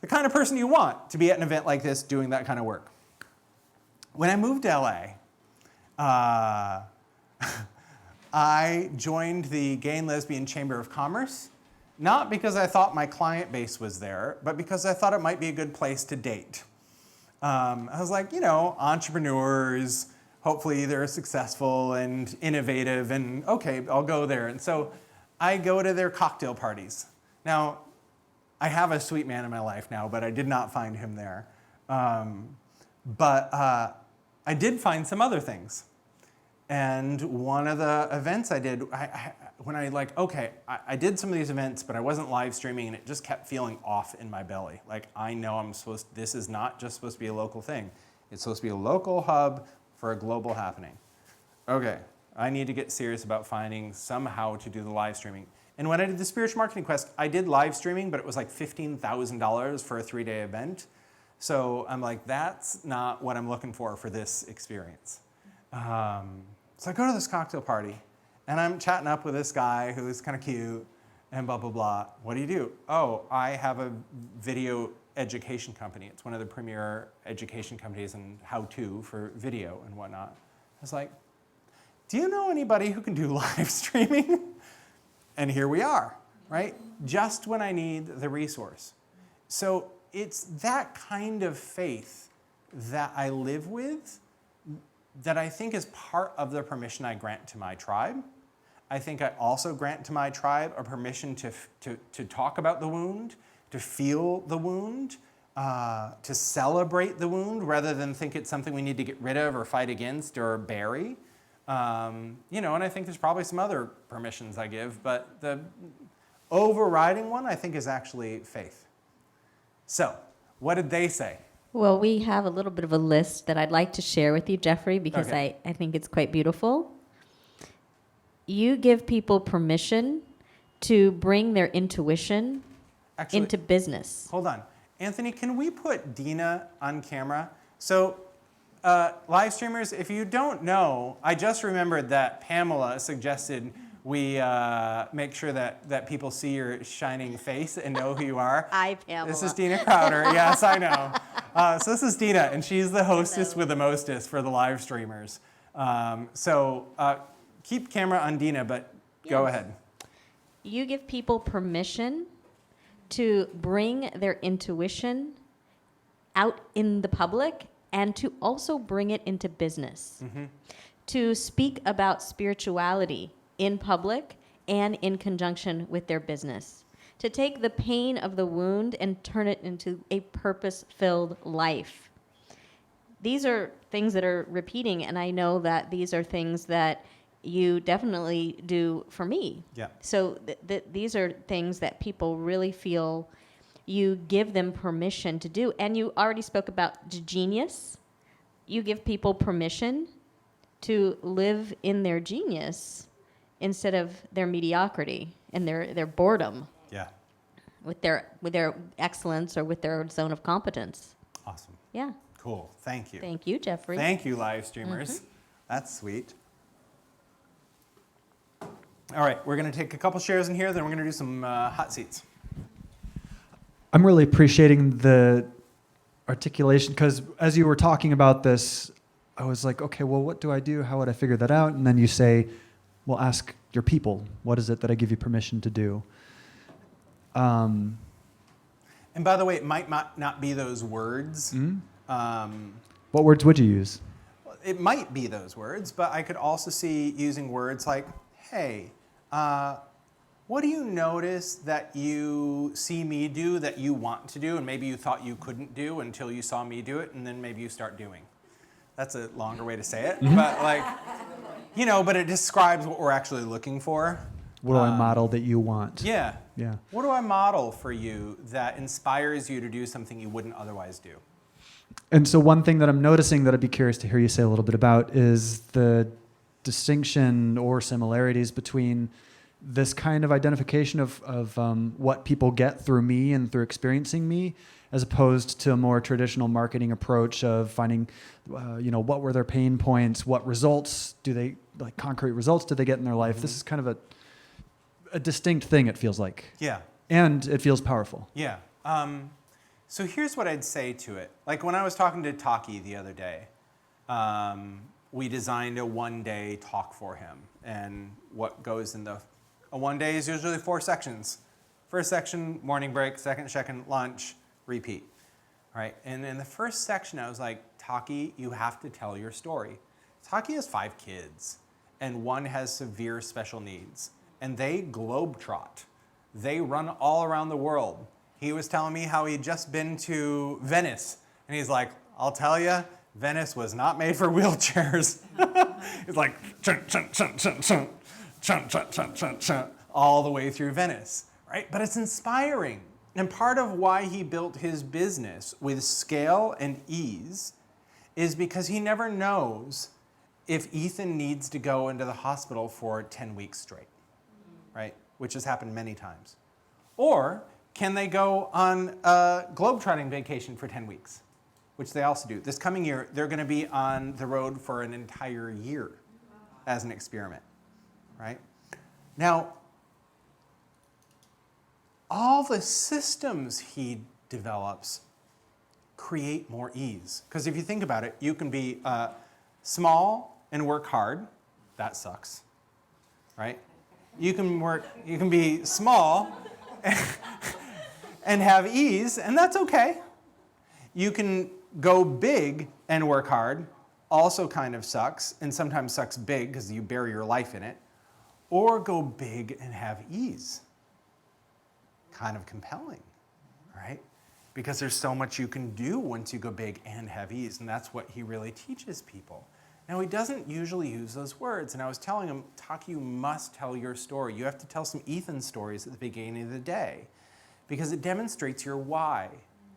The kind of person you want to be at an event like this doing that kind of work. When I moved to LA, I joined the Gay and Lesbian Chamber of Commerce, not because I thought my client base was there, but because I thought it might be a good place to date. I was like, entrepreneurs, hopefully they're successful and innovative, and okay, I'll go there. And so I go to their cocktail parties. Now, I have a sweet man in my life now, but I did not find him there. But I did find some other things. And one of the events I did, I did some of these events, but I wasn't live streaming, and it just kept feeling off in my belly. I know this is not just supposed to be a local thing. It's supposed to be a local hub for a global happening. Okay, I need to get serious about finding somehow to do the live streaming. And when I did the Spiritual Marketing Quest, I did live streaming, but it was $15,000 for a 3-day event. So I'm like, that's not what I'm looking for this experience. So I go to this cocktail party, and I'm chatting up with this guy who's kind of cute, and blah, blah, blah. What do you do? Oh, I have a video education company. It's one of the premier education companies in how-to for video and whatnot. I was like, do you know anybody who can do live streaming? And here we are, right? Just when I need the resource. So it's that kind of faith that I live with that I think is part of the permission I grant to my tribe. I think I also grant to my tribe a permission to talk about the wound, to feel the wound, to celebrate the wound rather than think it's something we need to get rid of or fight against or bury. And I think there's probably some other permissions I give, but the overriding one I think is actually faith. So, what did they say? Well, we have a little bit of a list that I'd like to share with you, Jeffrey, because Okay. I think it's quite beautiful. You give people permission to bring their intuition Actually, into business. hold on. Anthony, can we put Dina on camera? So, live streamers, if you don't know, I just remembered that Pamela suggested we make sure that people see your shining face and know who you are. Hi, Pamela. This is Dina Crowder. Yes, I know. So this is Dina, and she's the hostess with the mostest for the live streamers. So keep camera on Dina, but go Yes. ahead. You give people permission to bring their intuition out in the public and to also bring it into business. To speak about spirituality in public and in conjunction with their business. To take the pain of the wound and turn it into a purpose-filled life. These are things that are repeating, and I know that these are things that you definitely do for me. Yeah. So these are things that people really feel you give them permission to do. And you already spoke about genius. You give people permission to live in their genius instead of their mediocrity and their boredom Yeah. with their excellence or with their zone of competence. Awesome. Yeah. Cool. Thank you. Thank you, Jeffrey. Thank you, live streamers. That's sweet. All right, we're going to take a couple shares in here, then we're going to do some hot seats. I'm really appreciating the articulation because as you were talking about this, I was like, okay, well, what do I do? How would I figure that out? And then you say, well, ask your people. What is it that I give you permission to do? And by the way, it might not be those words. What words would you use? It might be those words, but I could also see using words like, hey, what do you notice that you see me do that you want to do and maybe you thought you couldn't do until you saw me do it and then maybe you start doing? That's a longer way to say it, but but it describes what we're actually looking for. What do I model that you want? Yeah. Yeah. What do I model for you that inspires you to do something you wouldn't otherwise do? And so one thing that I'm noticing that I'd be curious to hear you say a little bit about is the distinction or similarities between this kind of identification of what people get through me and through experiencing me, as opposed to a more traditional marketing approach of finding, what were their pain points, what results do they, like concrete results did they get in their life? This is kind of a distinct thing, it feels like. Yeah. And it feels powerful. Yeah. So here's what I'd say to it. Like when I was talking to Taki the other day, we designed a one-day talk for him. And what goes in a one day is usually 4 sections. First section, morning break. Second section, lunch, repeat. All right. And in the first section, I was like, Taki, you have to tell your story. Taki has 5 kids, and one has severe special needs. And they globetrot. They run all around the world. He was telling me how he'd just been to Venice. And he's like, I'll tell you, Venice was not made for wheelchairs. It's like, chun, chun, chun, chun, chun, chun, chun, chun, chun, chun, all the way through Venice, right? But it's inspiring. And part of why he built his business with scale and ease is because he never knows if Ethan needs to go into the hospital for 10 weeks straight, right? Which has happened many times. Or can they go on a globetrotting vacation for 10 weeks, which they also do. This coming year, they're going to be on the road for an entire year as an experiment, right? Now, all the systems he develops create more ease. Because if you think about it, you can be small and work hard. That sucks, right? You can be small and have ease, and that's okay. You can Go big and work hard also kind of sucks, and sometimes sucks big because you bury your life in it. Or go big and have ease. Kind of compelling, right? Because there's so much you can do once you go big and have ease, and that's what he really teaches people. Now, he doesn't usually use those words, and I was telling him, Taki, you must tell your story. You have to tell some Ethan stories at the beginning of the day, because it demonstrates your why,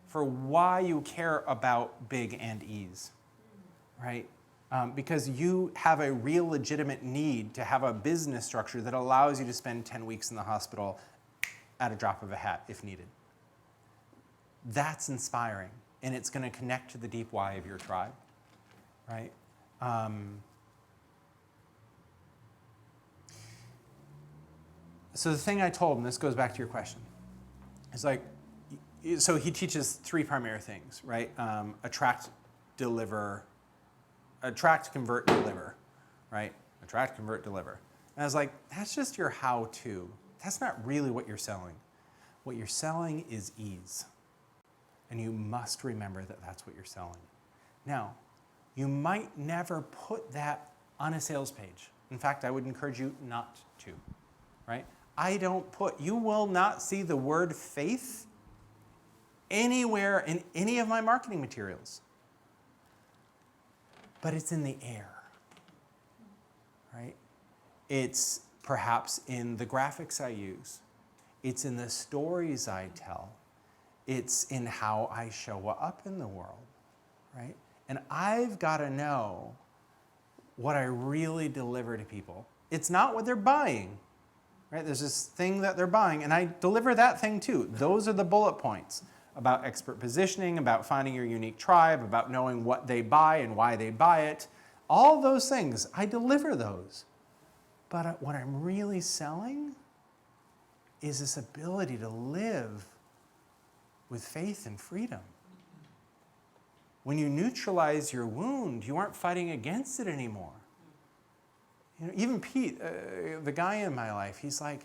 for why you care about big and ease, right? Because you have a real legitimate need to have a business structure that allows you to spend 10 weeks in the hospital at a drop of a hat if needed. That's inspiring, and it's going to connect to the deep why of your tribe, right? So the thing I told him, this goes back to your question, is like, so he teaches 3 primary things, right? Attract, convert, deliver, right? Attract, convert, deliver. And I was like, that's just your how-to. That's not really what you're selling. What you're selling is ease. And you must remember that that's what you're selling. Now, you might never put that on a sales page. In fact, I would encourage you not to, right? You will not see the word faith anywhere in any of my marketing materials. But it's in the air, right? It's perhaps in the graphics I use. It's in the stories I tell. It's in how I show up in the world, right? And I've got to know what I really deliver to people. It's not what they're buying, right? There's this thing that they're buying, and I deliver that thing too. Those are the bullet points about expert positioning, about finding your unique tribe, about knowing what they buy and why they buy it. All those things, I deliver those. But what I'm really selling is this ability to live with faith and freedom. When you neutralize your wound, you aren't fighting against it anymore. You know, even Pete, the guy in my life, he's like,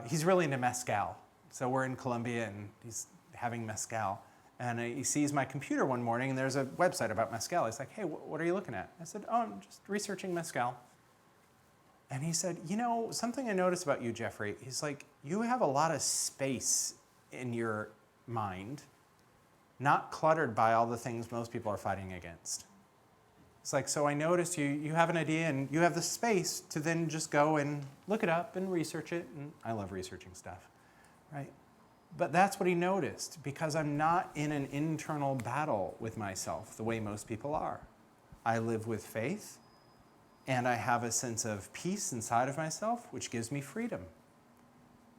he's really into mezcal. So we're in Colombia and he's having mezcal. And he sees my computer one morning and there's a website about mezcal. He's like, hey, what are you looking at? I said, oh, I'm just researching mezcal. And he said, you know, something I noticed about you, Jeffrey, he's like, you have a lot of space in your mind, not cluttered by all the things most people are fighting against. It's like, so I noticed you have an idea and you have the space to then just go and look it up and research it. And I love researching stuff, right? But that's what he noticed, because I'm not in an internal battle with myself the way most people are. I live with faith, and I have a sense of peace inside of myself, which gives me freedom.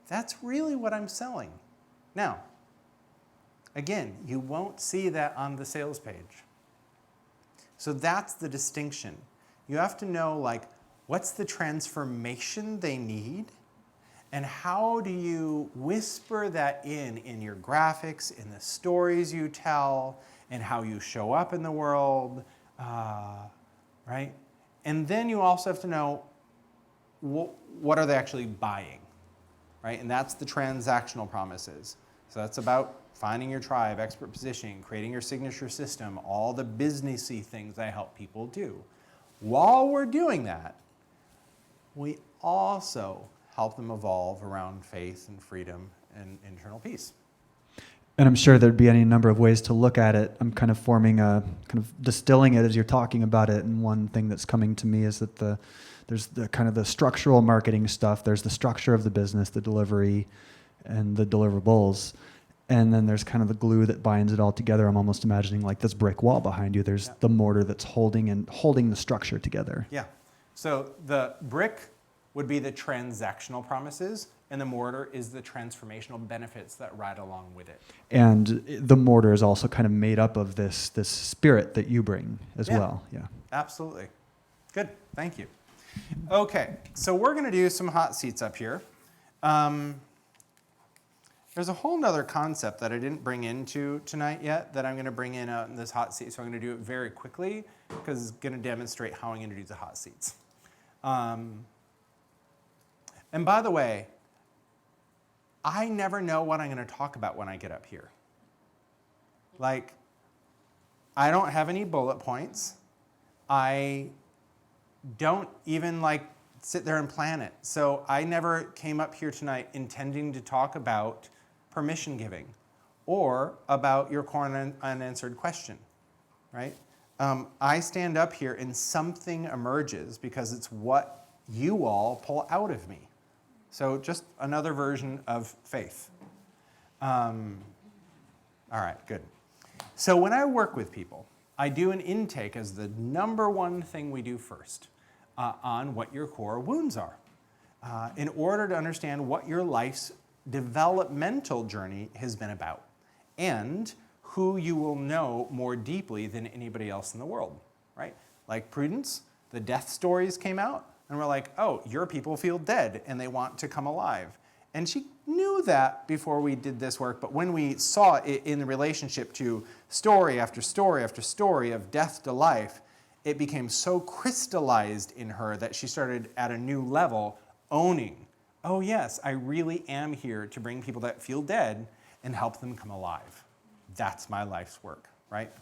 That's really what I'm selling. Now, again, you won't see that on the sales page. So that's the distinction. You have to know, like, what's the transformation they need? And how do you whisper that in your graphics, in the stories you tell, and how you show up in the world, right? And then you also have to know what are they actually buying, right? And that's the transactional promises. So that's about finding your tribe, expert positioning, creating your signature system, all the businessy things I help people do. While we're doing that, we also help them evolve around faith and freedom and internal peace. And I'm sure there'd be any number of ways to look at it. I'm kind of forming kind of distilling it as you're talking about it. And one thing that's coming to me is that there's the kind of the structural marketing stuff. There's the structure of the business, the delivery, and the deliverables. And then there's kind of the glue that binds it all together. I'm almost imagining like this brick wall behind you. There's the mortar that's holding the structure together. Yeah. So the brick would be the transactional promises, and the mortar is the transformational benefits that ride along with it. And the mortar is also kind of made up of this spirit that you bring as well. Yeah. Absolutely. Good. Thank you. Okay. So we're going to do some hot seats up here. There's a whole nother concept that I didn't bring into tonight yet that I'm going to bring in this hot seat. So I'm going to do it very quickly because it's going to demonstrate how I'm going to do the hot seats. And by the way, I never know what I'm going to talk about when I get up here. Like, I don't have any bullet points. I don't even like sit there and plan it. So I never came up here tonight intending to talk about permission giving or about your core unanswered question, right? I stand up here and something emerges because it's what you all pull out of me. So just another version of faith. All right, good. So when I work with people, I do an intake as the number one thing we do first on what your core wounds are in order to understand what your life's developmental journey has been about and who you will know more deeply than anybody else in the world, right? Like Prudence, the death stories came out and we're like, oh, your people feel dead and they want to come alive. And she knew that before we did this work, but when we saw it in relationship to story after story after story of death to life, it became so crystallized in her that she started at a new level owning, oh yes, I really am here to bring people that feel dead and help them come alive. That's my life's work, right?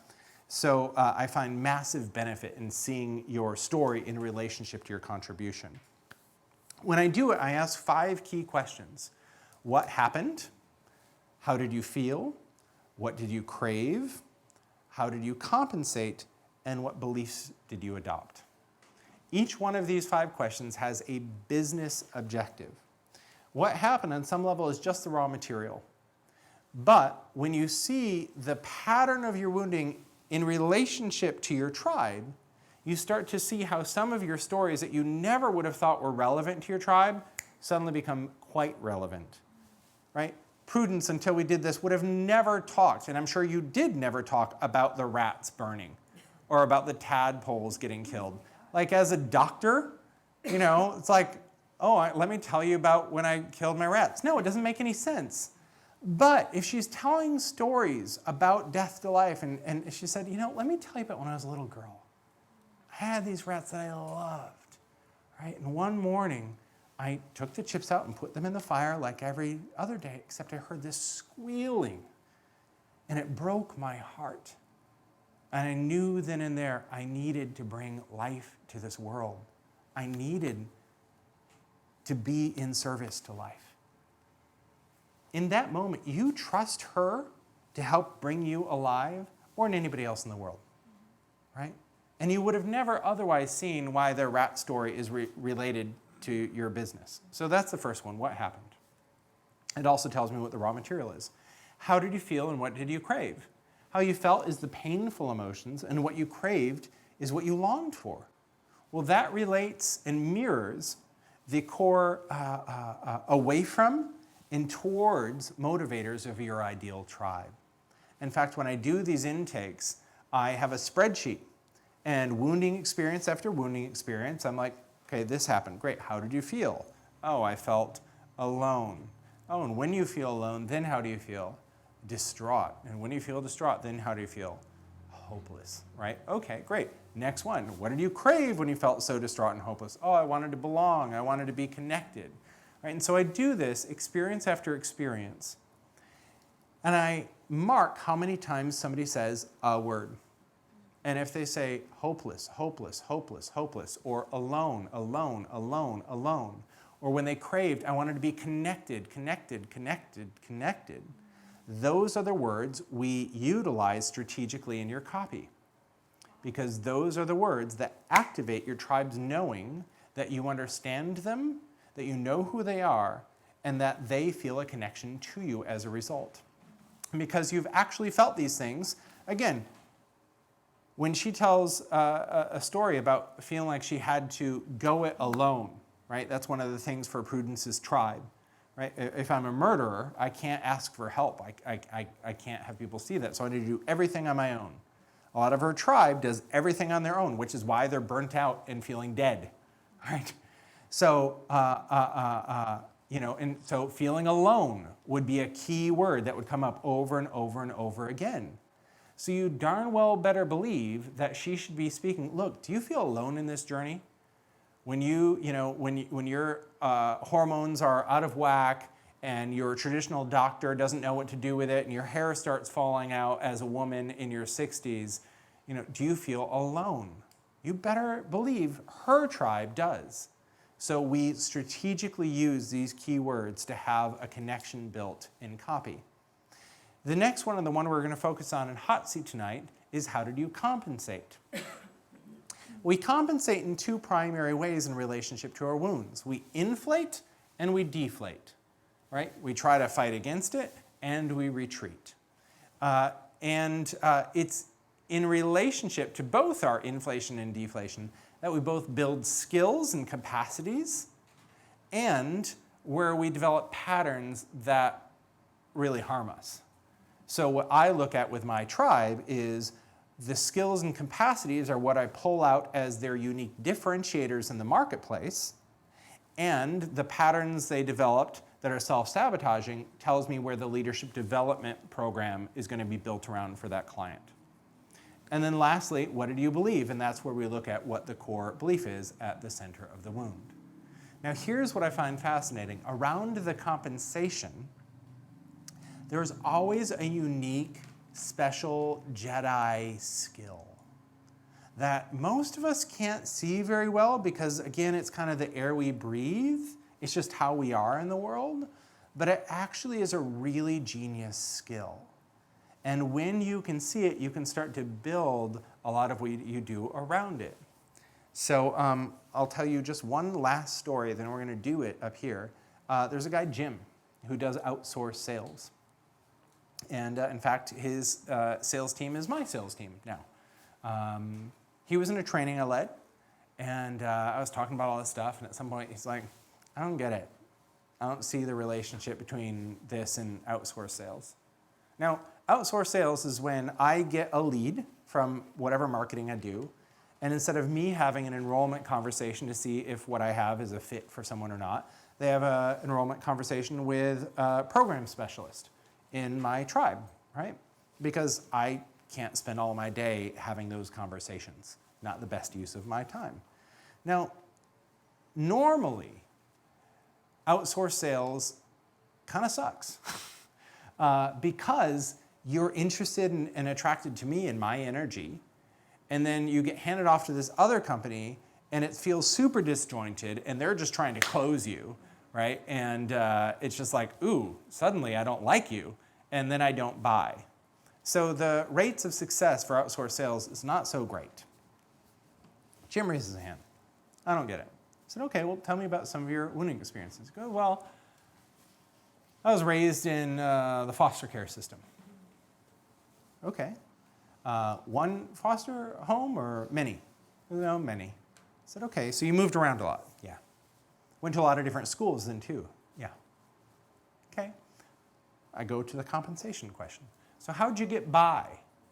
So I find massive benefit in seeing your story in relationship to your contribution. When I do it, I ask 5 key questions. What happened? How did you feel? What did you crave? How did you compensate? And what beliefs did you adopt? Each one of these 5 questions has a business objective. What happened on some level is just the raw material. But when you see the pattern of your wounding in relationship to your tribe, you start to see how some of your stories that you never would have thought were relevant to your tribe suddenly become quite relevant, right? Prudence, until we did this, would have never talked, and I'm sure you did never talk about the rats burning or about the tadpoles getting killed. Like as a doctor, you know, it's like, oh, let me tell you about when I killed my rats. No, it doesn't make any sense. But if she's telling stories about death to life, and she said, you know, let me tell you about when I was a little girl. I had these rats that I loved, right? And one morning, I took the chips out and put them in the fire like every other day, except I heard this squealing, and it broke my heart. And I knew then and there I needed to bring life to this world. I needed to be in service to life. In that moment, you trust her to help bring you alive more than anybody else in the world, right? And you would have never otherwise seen why their rat story is related to your business. So that's the first one, what happened? It also tells me what the raw material is. How did you feel and what did you crave? How you felt is the painful emotions, and what you craved is what you longed for. Well, that relates and mirrors the core away from and towards motivators of your ideal tribe. In fact, when I do these intakes, I have a spreadsheet. And wounding experience after wounding experience, I'm like, okay, this happened. Great. How did you feel? Oh, I felt alone. Oh, and when you feel alone, then how do you feel? Distraught. And when you feel distraught, then how do you feel? Hopeless, right? Okay, great. Next one. What did you crave when you felt so distraught and hopeless? Oh, I wanted to belong. I wanted to be connected. Right? And so I do this experience after experience. And I mark how many times somebody says a word. And if they say hopeless, hopeless, hopeless, hopeless, or alone, alone, alone, alone, or when they craved, I wanted to be connected, connected, connected, connected, those are the words we utilize strategically in your copy. Because those are the words that activate your tribe's knowing that you understand them, that you know who they are, and that they feel a connection to you as a result. And because you've actually felt these things, again, when she tells a story about feeling like she had to go it alone, right? That's one of the things for Prudence's tribe, right? If I'm a murderer, I can't ask for help. I can't have people see that, so I need to do everything on my own. A lot of her tribe does everything on their own, which is why they're burnt out and feeling dead, right? So, and so feeling alone would be a key word that would come up over and over and over again. So you darn well better believe that she should be speaking, look, do you feel alone in this journey? When your hormones are out of whack and your traditional doctor doesn't know what to do with it, and your hair starts falling out as a woman in your 60s, do you feel alone? You better believe her tribe does. So we strategically use these keywords to have a connection built in copy. The next one, and the one we're going to focus on in Hot Seat tonight, is how do you compensate? We compensate in two primary ways in relationship to our wounds. We inflate and we deflate, right? We try to fight against it and we retreat. It's in relationship to both our inflation and deflation that we both build skills and capacities, and where we develop patterns that really harm us. So what I look at with my tribe is the skills and capacities are what I pull out as their unique differentiators in the marketplace, and the patterns they developed that are self-sabotaging tells me where the leadership development program is going to be built around for that client. And then lastly, what do you believe? And that's where we look at what the core belief is at the center of the wound. Now here's what I find fascinating. Around the compensation, there's always a unique, special Jedi skill that most of us can't see very well because, again, it's kind of the air we breathe. It's just how we are in the world. But it actually is a really genius skill. And when you can see it, you can start to build a lot of what you do around it. So I'll tell you just one last story, then we're going to do it up here. There's a guy, Jim, who does outsource sales. And in fact, his sales team is my sales team now. He was in a training I led, and I was talking about all this stuff, and at some point he's like, I don't get it. I don't see the relationship between this and outsource sales. Now, outsource sales is when I get a lead from whatever marketing I do, and instead of me having an enrollment conversation to see if what I have is a fit for someone or not, they have an enrollment conversation with a program specialist in my tribe, right? Because I can't spend all my day having those conversations. Not the best use of my time. Now, normally, outsource sales kind of sucks because you're interested in and attracted to me and my energy, and then you get handed off to this other company, and it feels super disjointed, and they're just trying to close you, right? And it's just like, ooh, suddenly I don't like you, and then I don't buy. So the rates of success for outsourced sales is not so great. Jim raises a hand. I don't get it. I said, okay, well, tell me about some of your wounding experiences. He goes, well, I was raised in the foster care system. Okay. One foster home or many? No, many. I said, okay, so you moved around a lot? Yeah. Went to a lot of different schools then too? Yeah. Okay. I go to the compensation question. So how'd you get by?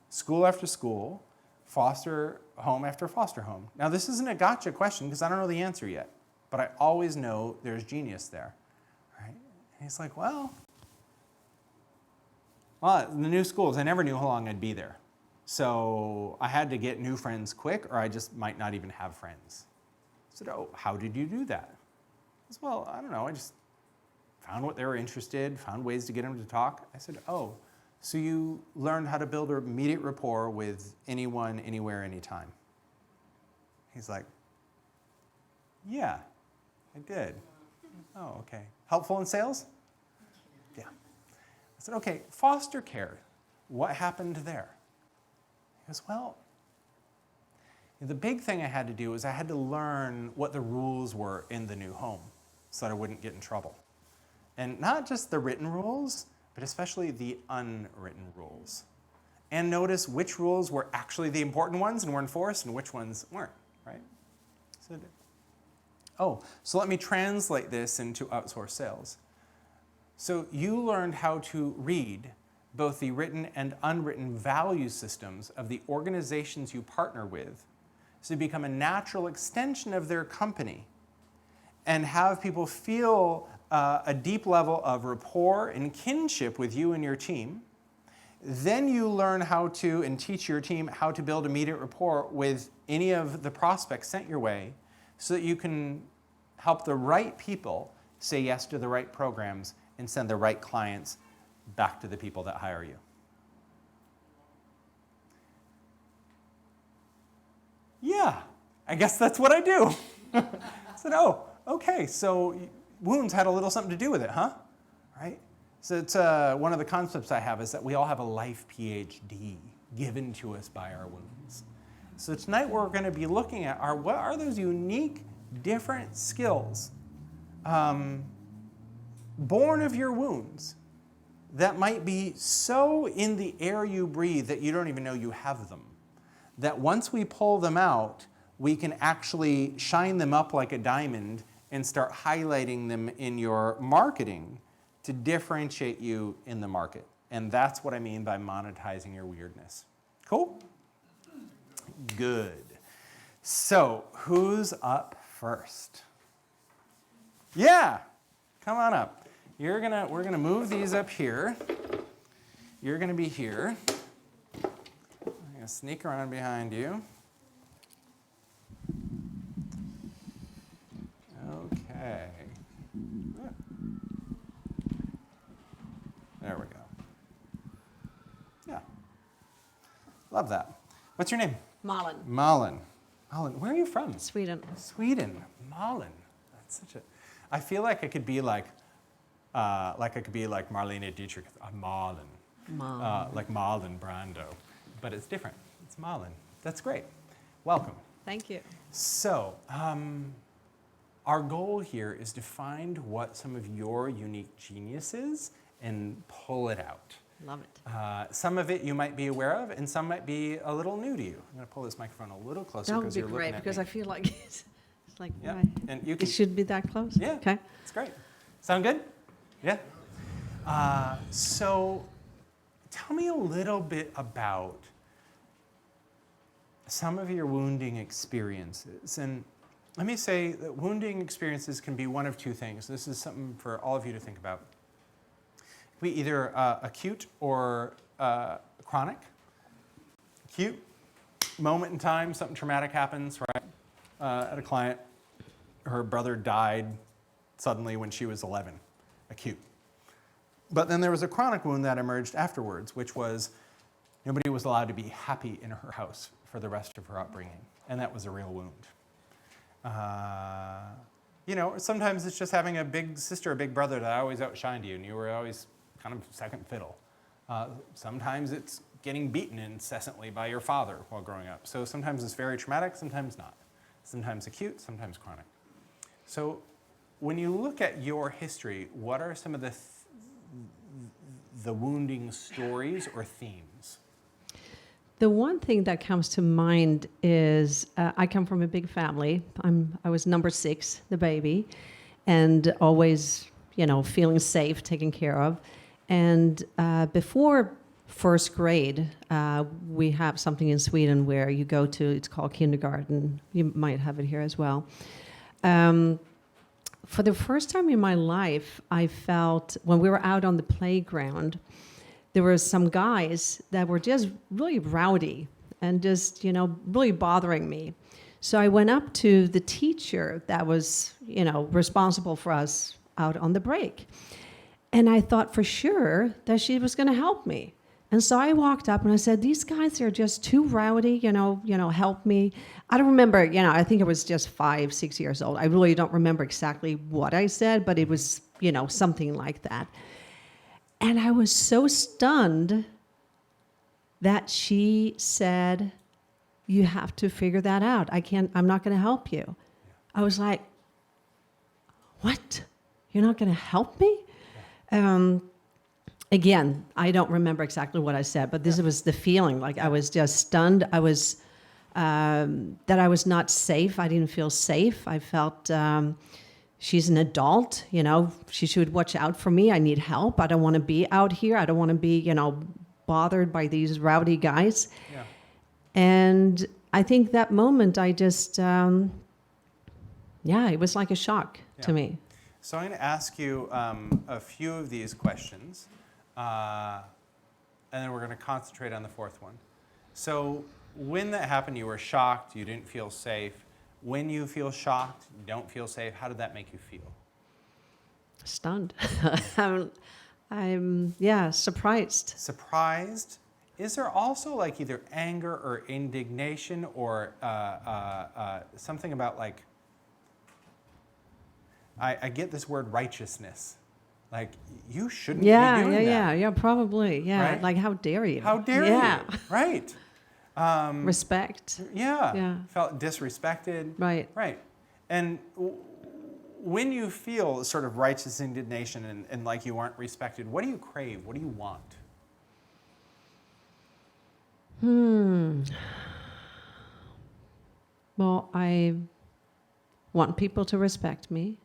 School after school, foster home after foster home. Now this isn't a gotcha question because I don't know the answer yet, but I always know there's genius there, right? And he's like, well, in the new schools, I never knew how long I'd be there. So I had to get new friends quick or I just might not even have friends. I said, oh, how did you do that? I said, well, I don't know, I just found what they were interested, found ways to get them to talk. I said, oh, so you learned how to build an immediate rapport with anyone, anywhere, anytime. He's like, yeah, I did. Oh, okay. Helpful in sales? Yeah. I said, okay, foster care, what happened there? He goes, well, the big thing I had to do is I had to learn what the rules were in the new home so that I wouldn't get in trouble. And not just the written rules, but especially the unwritten rules. And notice which rules were actually the important ones and were enforced and which ones weren't, right? So let me translate this into outsourced sales. So you learned how to read both the written and unwritten value systems of the organizations you partner with so you become a natural extension of their company and have people feel a deep level of rapport and kinship with you and your team. Then you learn how to, and teach your team how to build immediate rapport with any of the prospects sent your way so that you can help the right people say yes to the right programs, and send the right clients back to the people that hire you? Yeah, I guess that's what I do. I said, oh, okay, so wounds had a little something to do with it, huh? Right? So it's one of the concepts I have is that we all have a life PhD given to us by our wounds. So tonight what we're going to be looking at are what are those unique, different skills born of your wounds that might be so in the air you breathe that you don't even know you have them. That once we pull them out, we can actually shine them up like a diamond and start highlighting them in your marketing to differentiate you in the market. And that's what I mean by monetizing your weirdness. Cool? Good. So, who's up first? Yeah, come on up. We're gonna move these up here. You're gonna be here. I'm gonna sneak around behind you. Okay. There we go. Yeah. Love that. What's your name? Malin, Malin. Malin, where are you from? Sweden. Sweden. Malin. That's such a. I feel like I could be like Marlene Dietrich. Malin. Like Marlon Brando, but it's different. It's Malin. That's great. Welcome. Thank you. So, our goal here is to find what some of your unique genius is and pull it out. Love it. Some of it you might be aware of, and some might be a little new to you. I'm going to pull this microphone a little closer That would because be you're great looking at because me. I feel like it's like Yeah, right. and you It can. should be that close. Yeah. Okay. It's great. Sound good? Yeah. So, tell me a little bit about some of your wounding experiences. And let me say that wounding experiences can be one of two things. This is something for all of you to think about. It can be either acute or chronic. Acute, moment in time, something traumatic happens, right? At a client, her brother died suddenly when she was 11. Acute. But then there was a chronic wound that emerged afterwards, which was nobody was allowed to be happy in her house for the rest of her upbringing. And that was a real wound. Sometimes it's just having a big sister, a big brother that always outshined you, and you were always kind of second fiddle. Sometimes it's getting beaten incessantly by your father while growing up. So sometimes it's very traumatic, sometimes not. Sometimes acute, sometimes chronic. So when you look at your history, what are some of the wounding stories or themes? The one thing that comes to mind is I come from a big family. I was number 6, the baby, and always, feeling safe, taken care of. And before first grade, we have something in Sweden where you go to, it's called kindergarten. You might have it here as well. For the first time in my life, I felt, when we were out on the playground, there were some guys that were just really rowdy and just, really bothering me. So I went up to the teacher that was, responsible for us out on the break. And I thought for sure that she was going to help me. And so I walked up and I said, these guys are just too rowdy, help me. I don't remember, I think I was just 5, 6 years old. I really don't remember exactly what I said, but it was, something like that. And I was so stunned that she said, you have to figure that out. I'm not going to help you. I was like, what? You're not going to help me? Again, I don't remember exactly what I said, but this was the feeling. Like I was just stunned. I was, that I was not safe. I didn't feel safe. I felt she's an adult, she should watch out for me. I need help. I don't want to be out here. I don't want to be, bothered by these rowdy guys. Yeah. And I think that moment I just, it was like a shock to me. So I'm going to ask you a few of these questions, and then we're going to concentrate on the fourth one. So when that happened, you were shocked, you didn't feel safe. When you feel shocked, don't feel safe, how did that make you feel? Stunned. I'm surprised. Surprised? Is there also like either anger or indignation or something about like, I get this word righteousness. Like, you shouldn't be doing that. Yeah, probably. Yeah, Right? like, how dare you? How dare Yeah. you? Right. Respect. Yeah. Yeah. Felt disrespected. Right. Right. And when you feel sort of righteous indignation and like you aren't respected, what do you crave? What do you want? Well, I want people to respect me.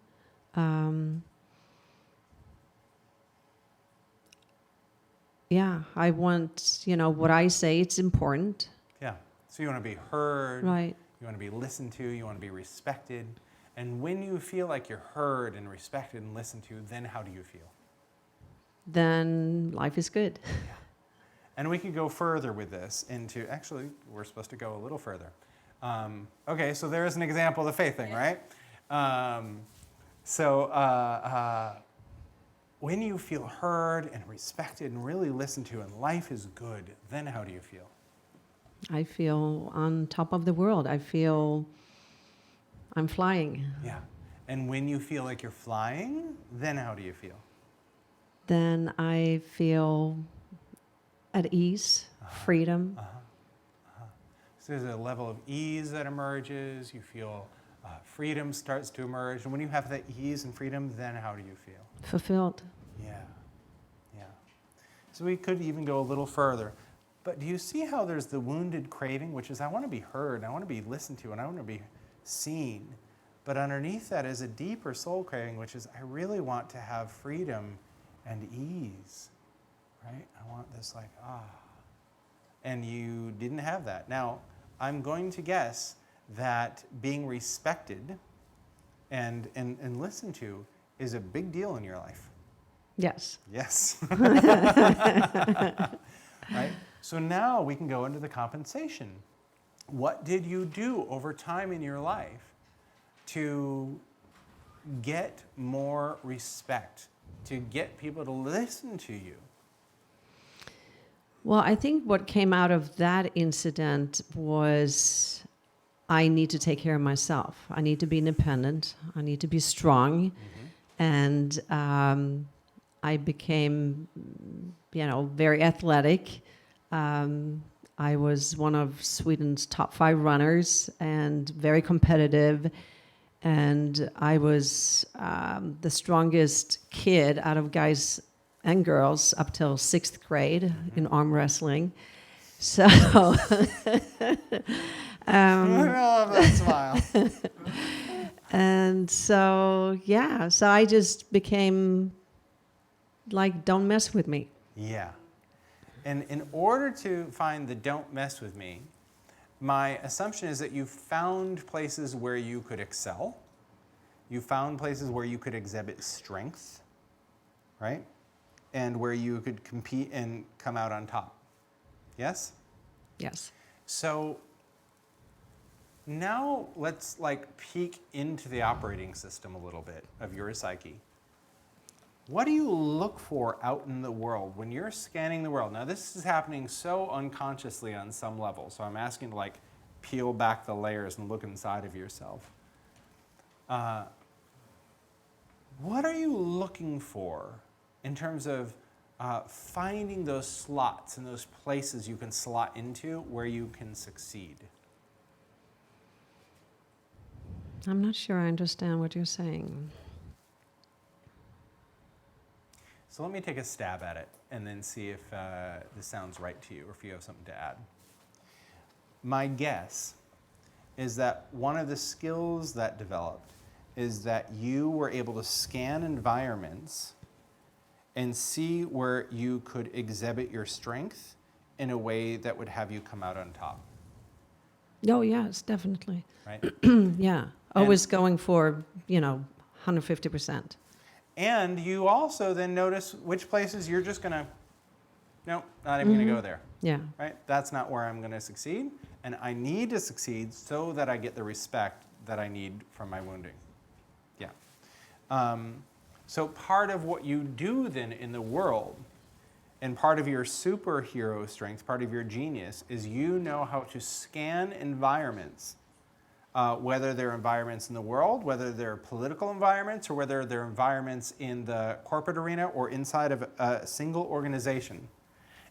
I want, what I say, it's important. Yeah. So you want to be heard. Right. You want to be listened to. You want to be respected. And when you feel like you're heard and respected and listened to, then how do you feel? Then life is good. And we could go further with this into, actually, we're supposed to go a little further. Okay, so there is an example of the faith thing, right? When you feel heard and respected and really listened to and life is good, then how do you feel? I feel on top of the world. I feel I'm flying. Yeah. And when you feel like you're flying, then how do you feel? Then I feel at ease, freedom. So there's a level of ease that emerges. You feel freedom starts to emerge. And when you have that ease and freedom, then how do you feel? Fulfilled. Yeah. Yeah. So we could even go a little further. But do you see how there's the wounded craving, which is I want to be heard, I want to be listened to, and I want to be seen. But underneath that is a deeper soul craving, which is I really want to have freedom and ease, right? I want this like, And you didn't have that. Now, I'm going to guess that being respected and listened to is a big deal in your life. Yes. Yes. Right? So now we can go into the compensation. What did you do over time in your life to get more respect, to get people to listen to you? Well, I think what came out of that incident was I need to take care of myself. I need to be independent. I need to be strong. And I became, very athletic. I was one of Sweden's top 5 runners and very competitive. And I was the strongest kid out of guys and girls up till 6th grade in arm wrestling. So, that smile. and so I just became like, don't mess with me. Yeah. And in order to find the don't mess with me, my assumption is that you found places where you could excel. You found places where you could exhibit strength, right? And where you could compete and come out on top. Yes? Yes. So now let's peek into the operating system a little bit of your psyche. What do you look for out in the world when you're scanning the world? Now this is happening so unconsciously on some level, so I'm asking to peel back the layers and look inside of yourself. What are you looking for in terms of finding those slots and those places you can slot into where you can succeed? I'm not sure I understand what you're saying. So let me take a stab at it and then see if this sounds right to you or if you have something to add. My guess is that one of the skills that developed is that you were able to scan environments and see where you could exhibit your strength in a way that would have you come out on top. Oh, yes, definitely. Right? Yeah. Always going for, 150%. And you also then notice which places you're just going to, nope, not even going to go there. Yeah. Right? That's not where I'm going to succeed. And I need to succeed so that I get the respect that I need from my wounding. Yeah. So part of what you do then in the world, and part of your superhero strength, part of your genius, is you know how to scan environments, whether they're environments in the world, whether they're political environments, or whether they're environments in the corporate arena or inside of a single organization,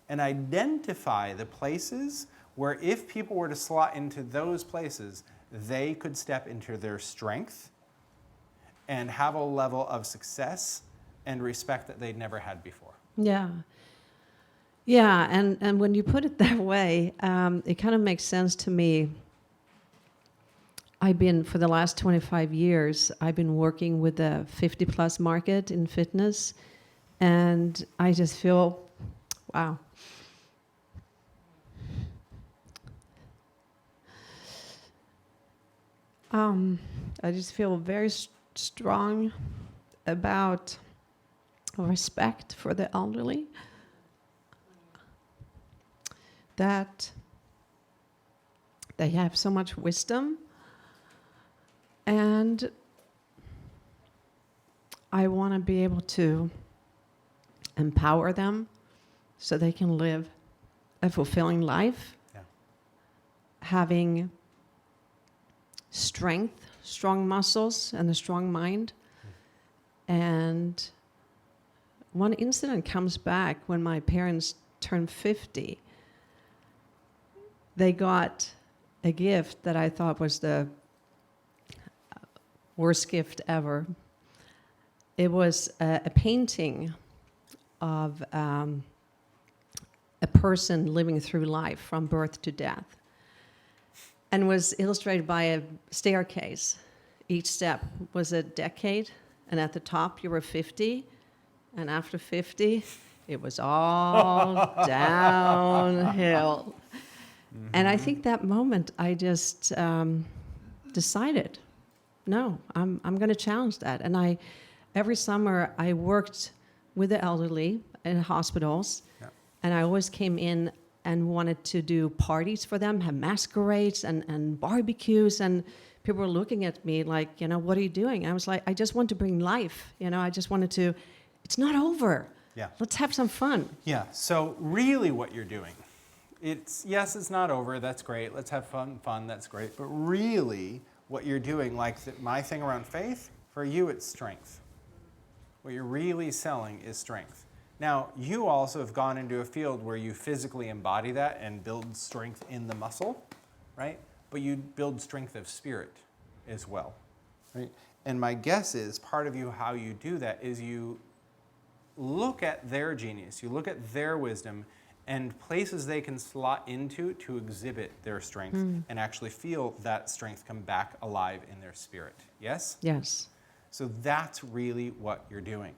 and identify the places where if people were to slot into those places, they could step into their strength and have a level of success and respect that they'd never had before. Yeah. Yeah, and when you put it that way, it kind of makes sense to me. For the last 25 years, I've been working with the 50-plus market in fitness, and I just feel, wow. I just feel very strong about respect for the elderly, that they have so much wisdom, and I want to be able to empower them so they can live a fulfilling life, having strength, strong muscles, and a strong mind. And one incident comes back when my parents turned 50. They got a gift that I thought was the worst gift ever. It was a painting of a person living through life from birth to death, and was illustrated by a staircase. Each step was a decade, and at the top you were 50, and after 50, it was all downhill. Mm-hmm. And I think that moment I just decided, no, I'm going to challenge that. And every summer I worked with the elderly in hospitals, and I always came in and wanted to do parties for them, have masquerades and barbecues, and people were looking at me like, what are you doing? I was like, I just want to bring life. I just wanted to, it's not over. Yeah. Let's have some fun. Yeah, so really what you're doing, it's not over, that's great, let's have fun, that's great, but really what you're doing, like my thing around faith, for you it's strength. What you're really selling is strength. Now, you also have gone into a field where you physically embody that and build strength in the muscle, right? But you build strength of spirit as well, right? And my guess is part of how you do that is you look at their genius, you look at their wisdom and places they can slot into to exhibit their strength and actually feel that strength come back alive in their spirit. Yes? Yes. So that's really what you're doing.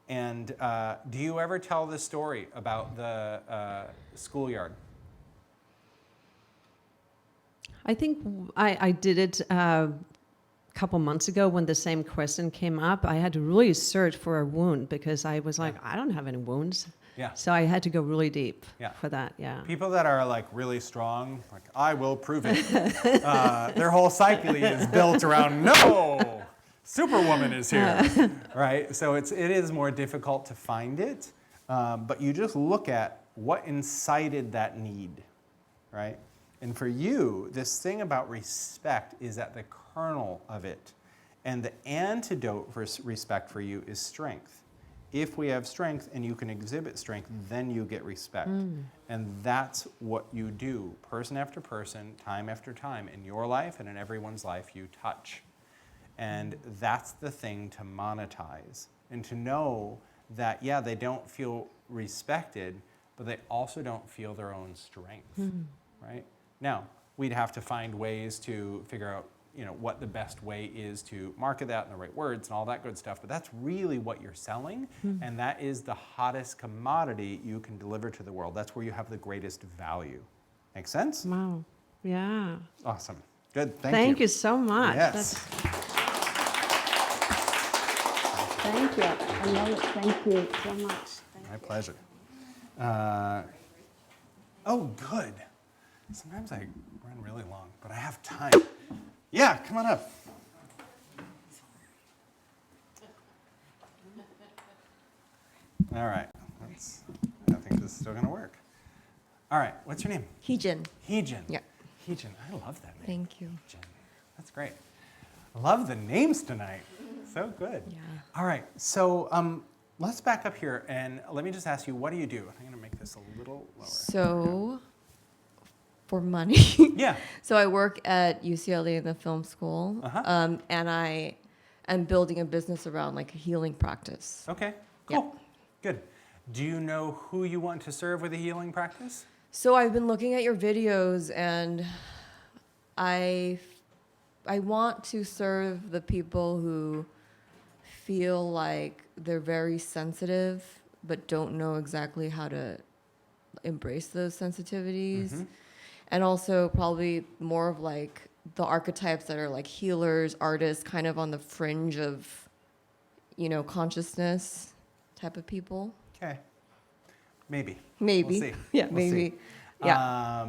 And do you ever tell the story about the schoolyard? I think I did it a couple months ago when the same question came up. I had to really search for a wound because I was like, I don't have any wounds. Yeah. So I had to go really deep for that, People that are like really strong, like, I will prove it. Their whole psyche is built around, no! Superwoman is here, right? So it is more difficult to find it, but you just look at what incited that need, right? And for you, this thing about respect is at the kernel of it. And the antidote for respect for you is strength. If we have strength and you can exhibit strength, then you get respect. And that's what you do, person after person, time after time, in your life and in everyone's life you touch. And that's the thing to monetize and to know that, they don't feel respected, but they also don't feel their own strength, right? Now, we'd have to find ways to figure out, what the best way is to market that in the right words and all that good stuff, but that's really what you're selling, and that is the hottest commodity you can deliver to the world. That's where you have the greatest value. Make sense? Wow. Yeah. Awesome. Good. Thank you so much. Yes. Thank you. I love it. Thank you so much. My pleasure. Oh, good. Sometimes I run really long, but I have time. Yeah, come on up. All right. I think this is still going to work. All right. What's your name? Hijan. Hijan. Yeah. Hijan. I love that name. Thank you. Hijan. That's great. I love the names tonight. So good. Yeah. All right. So let's back up here and let me just ask you, what do you do? I'm going to make this a little lower. So, for money. Yeah. So I work at UCLA in the film school, Uh-huh. and I am building a business around like a healing practice. Okay. Yeah. Cool. Good. Do you know who you want to serve with a healing practice? So I've been looking at your videos, and I want to serve the people who feel like they're very sensitive but don't know exactly how to embrace those sensitivities. Mhm. And also probably more of like the archetypes that are like healers, artists, kind of on the fringe of, consciousness type of people. Okay. Maybe. Maybe. We'll see. Yeah, We'll see. maybe. Yeah.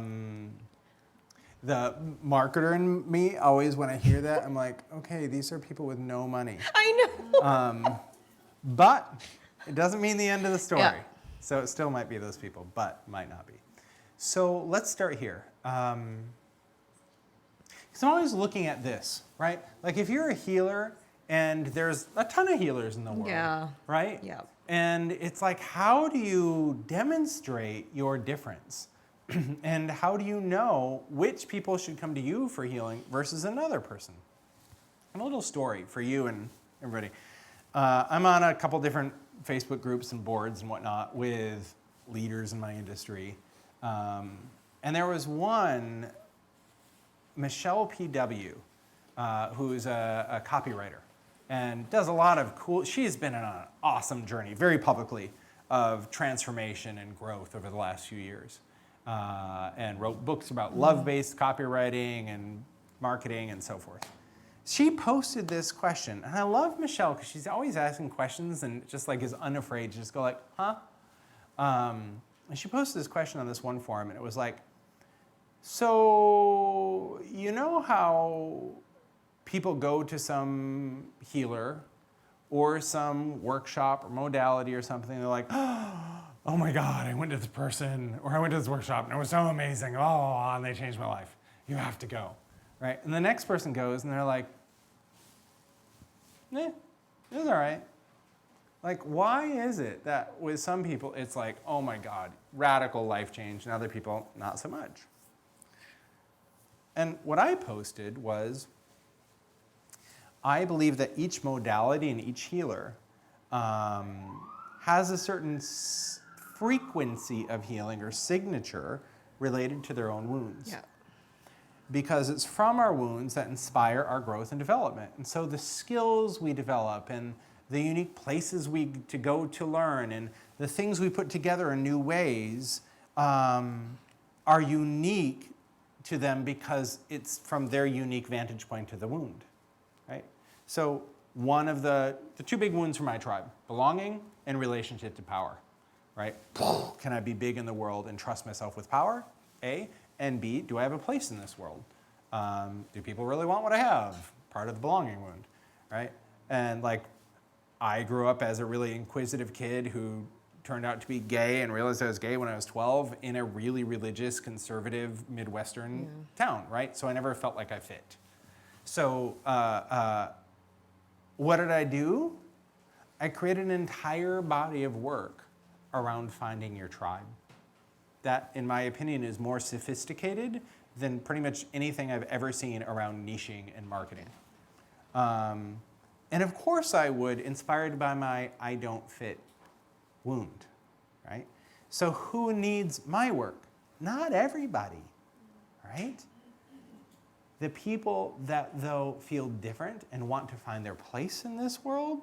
The marketer in me always, when I hear that, I'm like, okay, these are people with no money. I know. But it doesn't mean the end of the story. Yeah. So it still might be those people, but might not be. So let's start here. Because I'm always looking at this, right? Like if you're a healer, and there's a ton of healers in the world, Yeah. right? Yeah. And it's like, how do you demonstrate your difference? And how do you know which people should come to you for healing versus another person? I have a little story for you and everybody. I'm on a couple different Facebook groups and boards and whatnot with leaders in my industry. And there was one, Michelle P.W., who's a copywriter and does a lot of cool, she's been on an awesome journey, very publicly, of transformation and growth over the last few years. And wrote books about love-based copywriting and marketing and so forth. She posted this question, and I love Michelle because she's always asking questions and just like is unafraid to just go like, huh? And she posted this question on this one forum, and it was like, so you know how people go to some healer or some workshop or modality or something, they're like, oh my God, I went to this person, or I went to this workshop and it was so amazing, and they changed my life. You have to go, right? And the next person goes and they're like, it was all right. Like, why is it that with some people it's like, oh my God, radical life change, and other people, not so much? And what I posted was, I believe that each modality and each healer has a certain frequency of healing or signature related to their own wounds. Yeah. Because it's from our wounds that inspire our growth and development. And so the skills we develop and the unique places we to go to learn and the things we put together in new ways are unique to them because it's from their unique vantage point to the wound, right? So one of the two big wounds for my tribe, belonging and relationship to power, right? Can I be big in the world and trust myself with power? A. And B, do I have a place in this world? Do people really want what I have? Part of the belonging wound, right? And like, I grew up as a really inquisitive kid who turned out to be gay and realized I was gay when I was 12 in a really religious, conservative, Midwestern town, right? So I never felt like I fit. So what did I do? I created an entire body of work around finding your tribe. That, in my opinion, is more sophisticated than pretty much anything I've ever seen around niching and marketing. And of course I would, inspired by my I don't fit wound, right? So who needs my work? Not everybody, right? The people that, though, feel different and want to find their place in this world,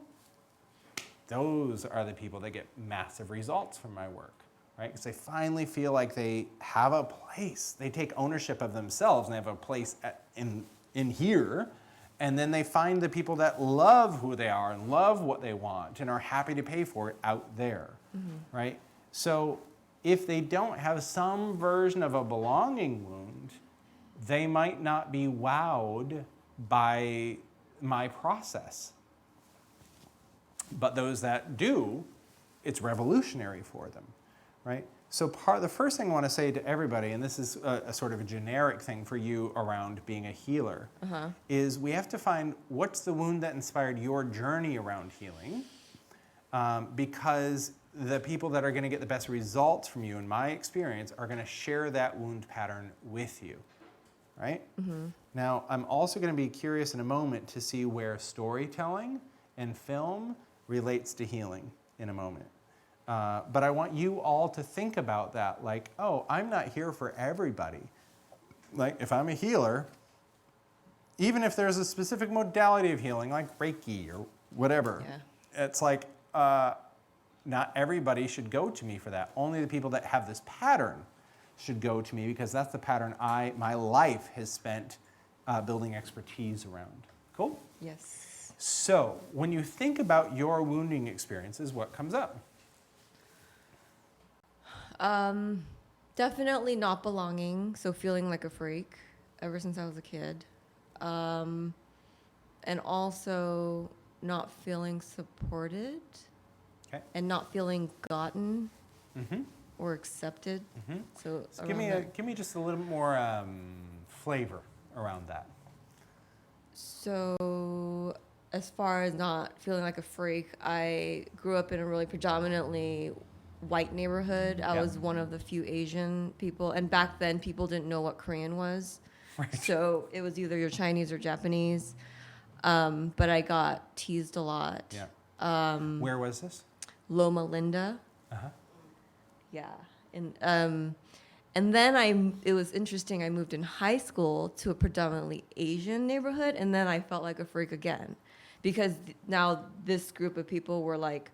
those are the people that get massive results from my work. Right? Because they finally feel like they have a place. They take ownership of themselves and they have a place in here. And then they find the people that love who they are and love what they want and are happy to pay for it out there. Mm-hmm. Right? So if they don't have some version of a belonging wound, they might not be wowed by my process. But those that do it's revolutionary for them, right? So the first thing I want to say to everybody, and this is a sort of a generic thing for you around being a healer, is we have to find what's the wound that inspired your journey around healing, because the people that are going to get the best results from you, in my experience, are going to share that wound pattern with you, right? Now, I'm also going to be curious in a moment to see where storytelling and film relates to healing in a moment. But I want you all to think about that, like, oh, I'm not here for everybody. Like, if I'm a healer, even if there's a specific modality of healing, like Reiki or whatever, it's like, not everybody should go to me for that. Only the people that have this pattern should go to me, because that's the pattern my life has spent building expertise around. Cool? Yes. So, when you think about your wounding experiences, what comes up? Definitely not belonging, so feeling like a freak ever since I was a kid. And also not feeling supported and not feeling gotten or accepted. So Give me just a little more flavor around that. So as far as not feeling like a freak, I grew up in a really predominantly white neighborhood. I was one of the few Asian people, and back then people didn't know what Korean was. Right. So it was either you're Chinese or Japanese. But I got teased a lot. Yeah. Where was this? Loma Linda. Uh-huh. Yeah. And then it was interesting. I moved in high school to a predominantly Asian neighborhood, and then I felt like a freak again, because now this group of people were like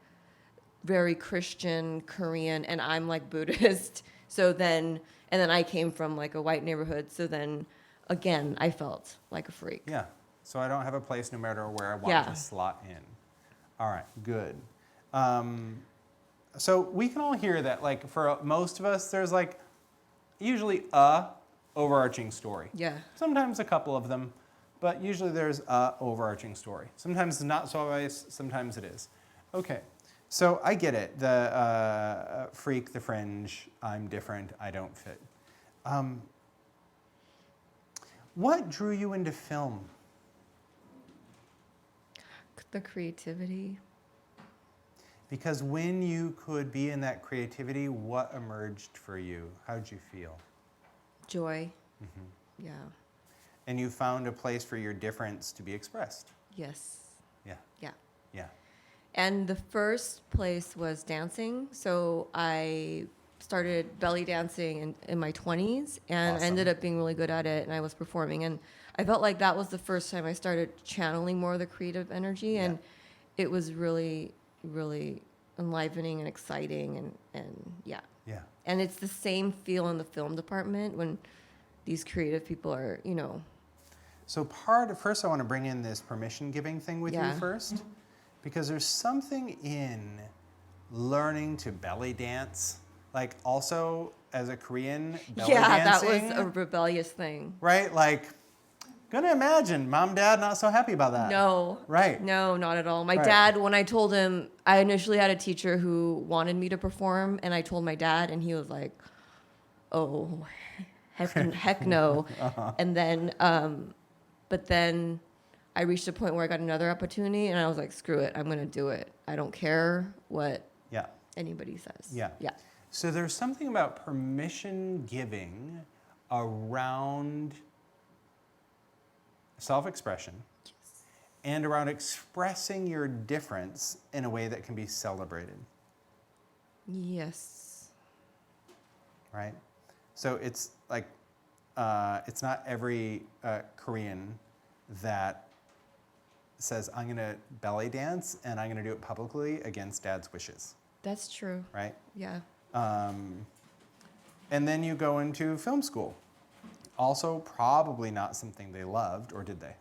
very Christian, Korean, and I'm like Buddhist. So then I came from like a white neighborhood. So then again, I felt like a freak. Yeah. So I don't have a place no matter where I want to slot in. All right, good. So we can all hear that, like, for most of us, there's like usually a overarching story. Yeah. Sometimes a couple of them, but usually there's a overarching story. Sometimes it's not so obvious, sometimes it is. Okay, so I get it. The freak, the fringe, I'm different, I don't fit. What drew you into film? The creativity. Because when you could be in that creativity, what emerged for you? How did you feel? Joy. Mm-hmm. Yeah. And you found a place for your difference to be expressed. Yes. Yeah. Yeah. Yeah. And the first place was dancing. So I started belly dancing in my 20s, and Awesome. I ended up being really good at it, and I was performing. And I felt like that was the first time I started channeling more of the creative energy, and it was really, really enlivening and exciting, and yeah. Yeah. And it's the same feel in the film department when these creative people are, So first I want to bring in this permission giving thing with you first, because there's something in learning to belly dance, like also as a Korean belly dancing. That was a rebellious thing. Right? Like, gonna imagine mom, dad not so happy about that. No. Right. No, not at all. My Right. dad, when I told him, I initially had a teacher who wanted me to perform, and I told my dad, and he was like, oh, heck no. And then, but then I reached a point where I got another opportunity, and I was like, screw it, I'm going to do it. I don't care what anybody says. Yeah. Yeah. So there's something about permission giving around self-expression and around expressing your difference in a way that can be celebrated, Yes. right? So it's like, it's not every Korean that says, I'm gonna belly dance and I'm gonna do it publicly against dad's wishes, That's true. right? Yeah. And then you go into film school. Also, probably not something they loved, or did they?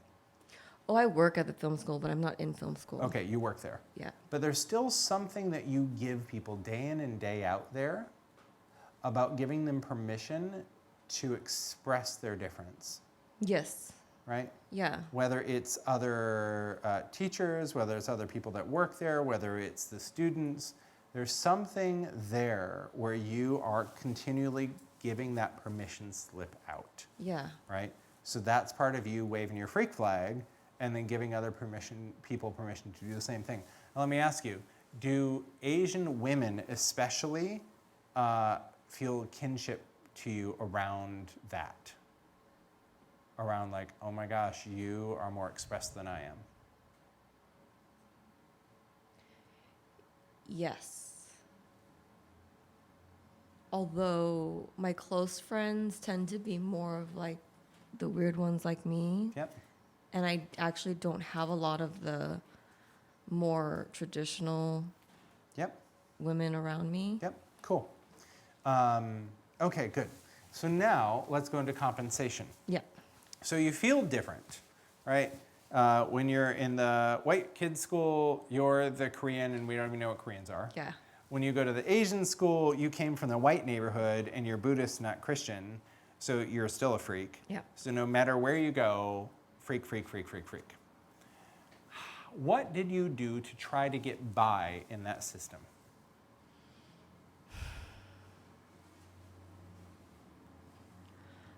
Oh, I work at the film school, but I'm not in film school. Okay, you work there. Yeah. But there's still something that you give people day in and day out there about giving them permission to express their difference, Yes. right? Yeah. Whether it's other teachers, whether it's other people that work there, whether it's the students, There's something there where you are continually giving that permission slip out, Yeah. right? So that's part of you waving your freak flag and then giving other people permission to do the same thing. Now, let me ask you, do Asian women especially feel kinship to you around that? Around like, oh my gosh, you are more expressed than I am. Yes. Although my close friends tend to be more of like the weird ones like me. Yep. And I actually don't have a lot of the more traditional Yep. women around me. Yep. Cool. Okay, good. So now let's go into compensation. Yeah. So you feel different, right? When you're in the white kids' school, you're the Korean, and we don't even know what Koreans are. Yeah. When you go to the Asian school, you came from the white neighborhood, and you're Buddhist, not Christian, so you're still a freak. Yeah. So no matter where you go, freak, freak, freak, freak, freak. What did you do to try to get by in that system?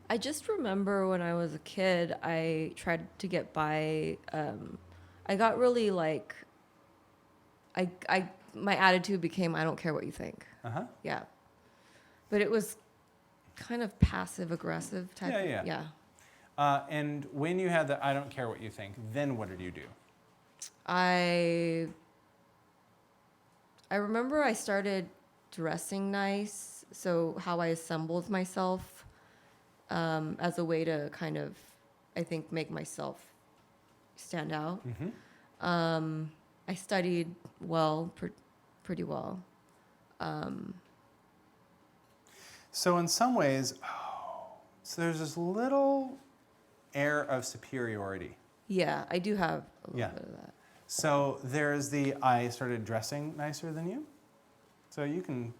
I just remember when I was a kid, I tried to get by. I got really like, my attitude became, I don't care what you think. Uh-huh. Yeah. But it was kind of passive aggressive type. Yeah, yeah. And when you had the I don't care what you think, then what did you do? I remember I started dressing nice, so how I assembled myself as a way to kind of, I think, make myself stand out. Mm-hmm. I studied well, pretty well. So in some ways, so there's this little air of superiority. Yeah, I do have a little Yeah. bit of that. So there's the I started dressing nicer than you. So you can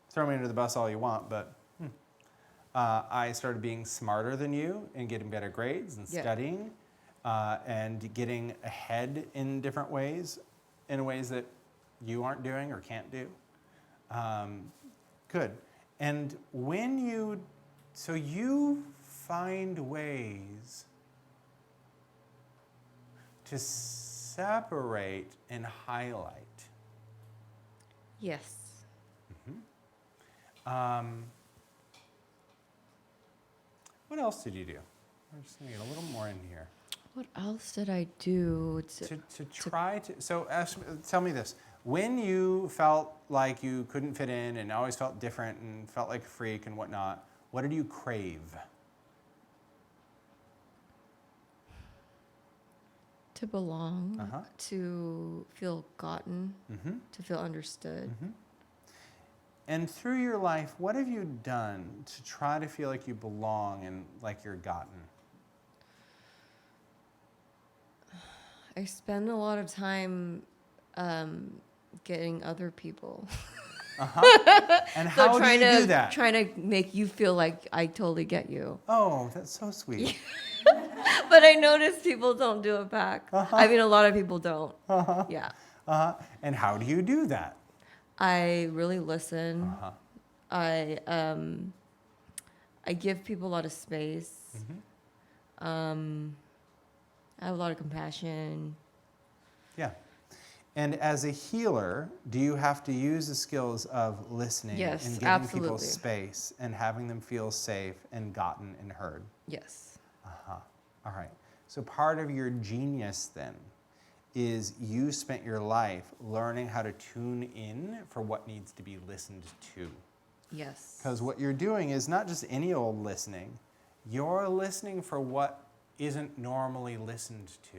throw me under the bus all you want, but I started being smarter than you and getting better grades and Yeah. studying and getting ahead in different ways, in ways that you aren't doing or can't do. Good. And when you find ways to separate and highlight. Yes. What else did you do? I'm just going to get a little more in here. What else did I do? To try to, so tell me this. When you felt like you couldn't fit in and always felt different and felt like a freak and whatnot, what did you crave? To belong, Uh-huh. to feel gotten, Mm-hmm. to feel understood. Mm-hmm. And through your life, what have you done to try to feel like you belong and like you're gotten? I spend a lot of time getting other people. Uh-huh. And So how do you do that? Trying to make you feel like I totally get you. Oh, that's so sweet. But I notice people don't do it back. Uh-huh. I mean, a lot of people don't. Uh-huh. Yeah. Uh-huh. And how do you do that? I really listen. Uh-huh. I give people a lot of space. Mm-hmm. I have a lot of compassion. Yeah. And as a healer, do you have to use the skills of listening Yes, and giving people absolutely. space and having them feel safe and gotten and heard? Yes. Uh-huh. All right. So part of your genius then is you spent your life learning how to tune in for what needs to be listened to. Yes. Because what you're doing is not just any old listening. You're listening for what isn't normally listened to.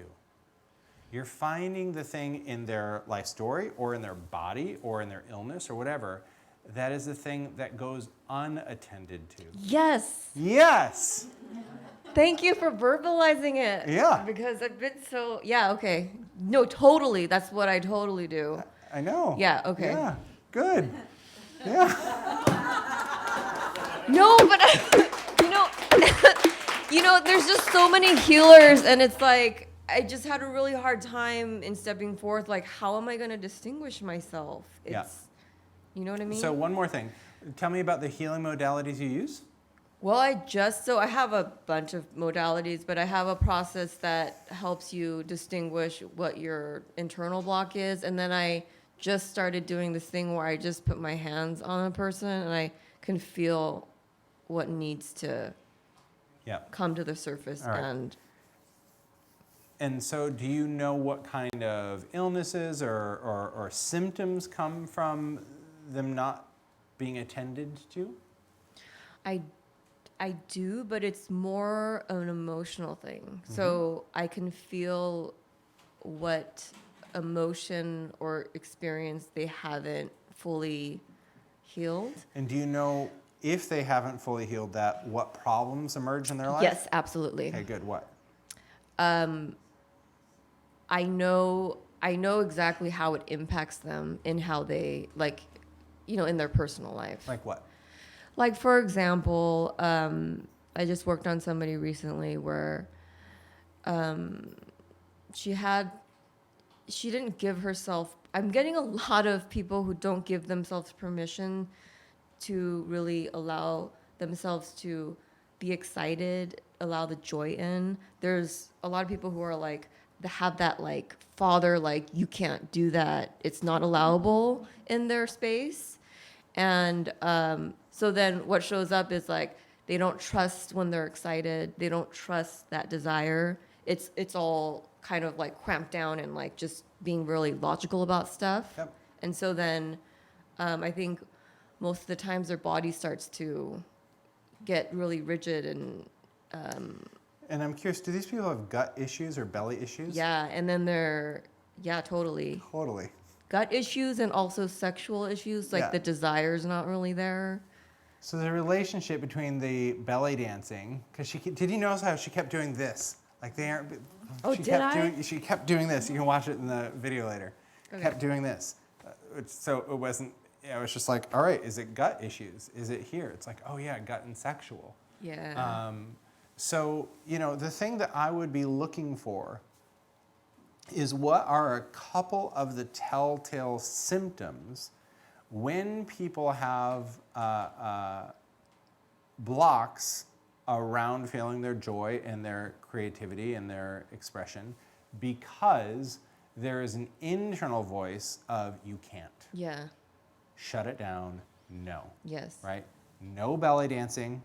You're finding the thing in their life story or in their body or in their illness or whatever that is the thing that goes unattended to. Yes. Yes! Thank you for verbalizing it. Yeah. Because I've been so, yeah, okay. No, totally. That's what I totally do. I know. Yeah, okay. Yeah, good. Yeah. No, but you know, there's just so many healers, and it's like I just had a really hard time in stepping forth. Like, how am I going to distinguish myself? Yeah. You know what I mean? So one more thing. Tell me about the healing modalities you use. Well, I have a bunch of modalities, but I have a process that helps you distinguish what your internal block is. And then I just started doing this thing where I just put my hands on a person and I can feel what needs to Yeah. come to the surface. All right. And so do you know what kind of illnesses or symptoms come from them not being attended to? I do, but it's more an emotional thing. So I can feel what emotion or experience they haven't fully healed. And do you know if they haven't fully healed that, what problems emerge in their life? Yes, absolutely. Okay, good. What? I know exactly how it impacts them in how they in their personal life. Like what? Like, for example, I just worked on somebody recently where she didn't give herself. I'm getting a lot of people who don't give themselves permission to really allow themselves to be excited, allow the joy in. There's a lot of people who are like, they have that like father, like, you can't do that. It's not allowable in their space. And so then what shows up is like, they don't trust when they're excited. They don't trust that desire. It's all kind of like cramped down and like just being really logical about stuff. Yep. And so then I think most of the times their body starts to get really rigid and And I'm curious, do these people have gut issues or belly issues? yeah, and then totally. Totally. Gut issues and also sexual issues, like Yeah. the desire's not really there. So the relationship between the belly dancing, because did you notice how she kept doing this? Like they aren't. Oh, she did kept I? She kept doing this. You can watch it in the video later. Okay. Kept doing this. So it wasn't. It was just like, all right, is it gut issues? Is it here? It's like, oh yeah, gut and sexual. Yeah. So, the thing that I would be looking for is what are a couple of the telltale symptoms when people have blocks around feeling their joy and their creativity and their expression because there is an internal voice of you can't. Yeah. Shut it down. No. Yes. Right? No belly dancing.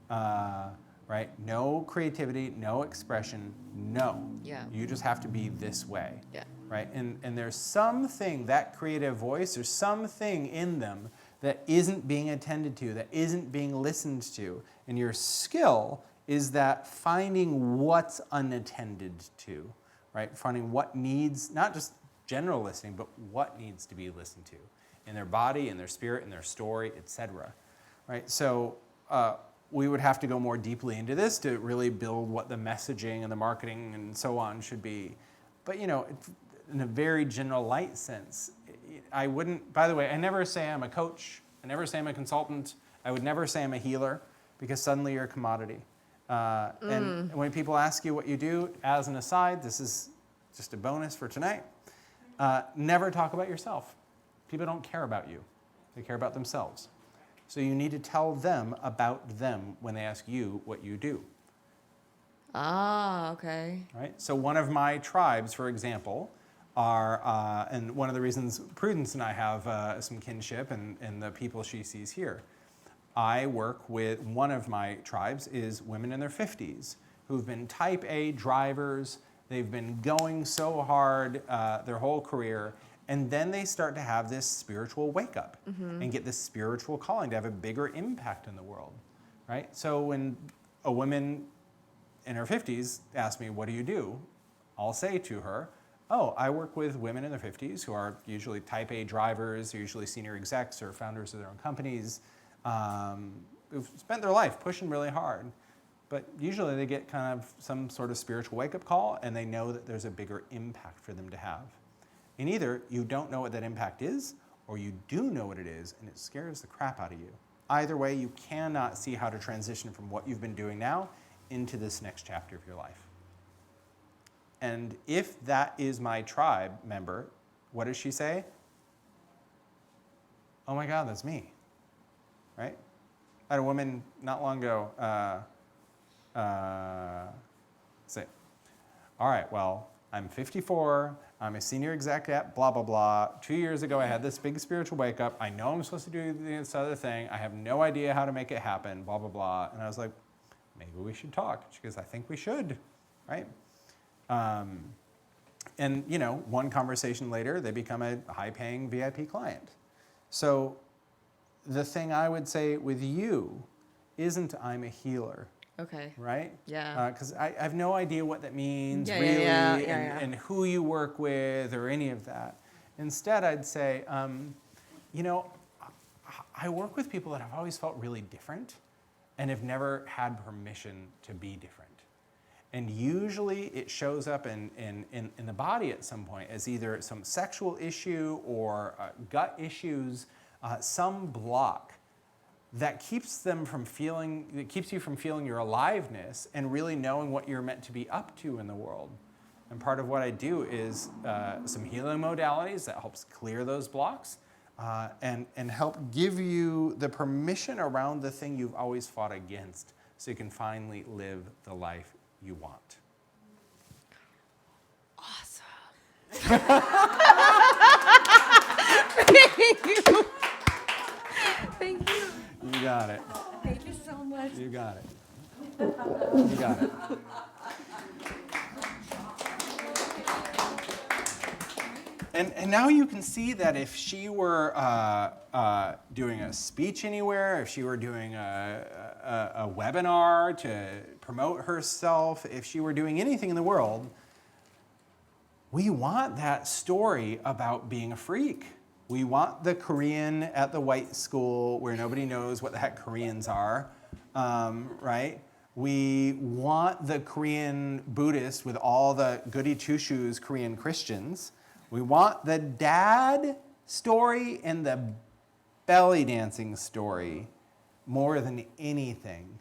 Right? No creativity, no expression, no. Yeah. You just have to be this way. Yeah. Right? And there's something, that creative voice, there's something in them that isn't being attended to, that isn't being listened to. And your skill is that finding what's unattended to, right? Finding what needs, not just general listening, but what needs to be listened to in their body, in their spirit, in their story, etc. Right? So we would have to go more deeply into this to really build what the messaging and the marketing and so on should be. But in a very general light sense, I wouldn't, by the way, I never say I'm a coach. I never say I'm a consultant. I would never say I'm a healer because suddenly you're a commodity. And when people ask you what you do, as an aside, this is just a bonus for tonight, never talk about yourself. People don't care about you. They care about themselves. So you need to tell them about them when they ask you what you do. Ah, okay. Right? So one of my tribes, for example, are, and one of the reasons Prudence and I have some kinship and the people she sees here, I work with, one of my tribes is women in their 50s who've been type A drivers. They've been going so hard their whole career. And then they start to have this spiritual wake up and get this spiritual calling to have a bigger impact in the world, right? So when a woman in her 50s asks me, what do you do? I'll say to her, oh, I work with women in their 50s who are usually type A drivers, usually senior execs or founders of their own companies, who've spent their life pushing really hard. But usually they get kind of some sort of spiritual wake up call and they know that there's a bigger impact for them to have. And either you don't know what that impact is, or you do know what it is, and it scares the crap out of you. Either way, you cannot see how to transition from what you've been doing now into this next chapter of your life. And if that is my tribe member, what does she say? Oh my God, that's me, right? I had a woman not long ago say, all right, well, I'm 54, I'm a senior exec at blah, blah, blah. 2 years ago, I had this big spiritual wake up. I know I'm supposed to do this other thing. I have no idea how to make it happen, blah, blah, blah. And I was like, maybe we should talk. She goes, I think we should, right? And, you know, one conversation later, they become a high-paying VIP client. So the thing I would say with you isn't I'm a healer, Okay. right? Yeah. Because I have no idea what that means Yeah, really yeah. and who you work with or any of that. Instead, I'd say, you know, I work with people that have always felt really different and have never had permission to be different. And usually it shows up in the body at some point as either some sexual issue or gut issues, some block that keeps you from feeling your aliveness and really knowing what you're meant to be up to in the world. And part of what I do is some healing modalities that helps clear those blocks and help give you the permission around the thing you've always fought against so you can finally live the life you want. Awesome. Thank you. You got it. Thank you so much. You got it. You got it. And now you can see that if she were doing a speech anywhere, if she were doing a webinar to promote herself, if she were doing anything in the world, we want that story about being a freak. We want the Korean at the white school where nobody knows what the heck Koreans are, right? We want the Korean Buddhist with all the goody two-shoes Korean Christians. We want the dad story and the belly dancing story more than anything,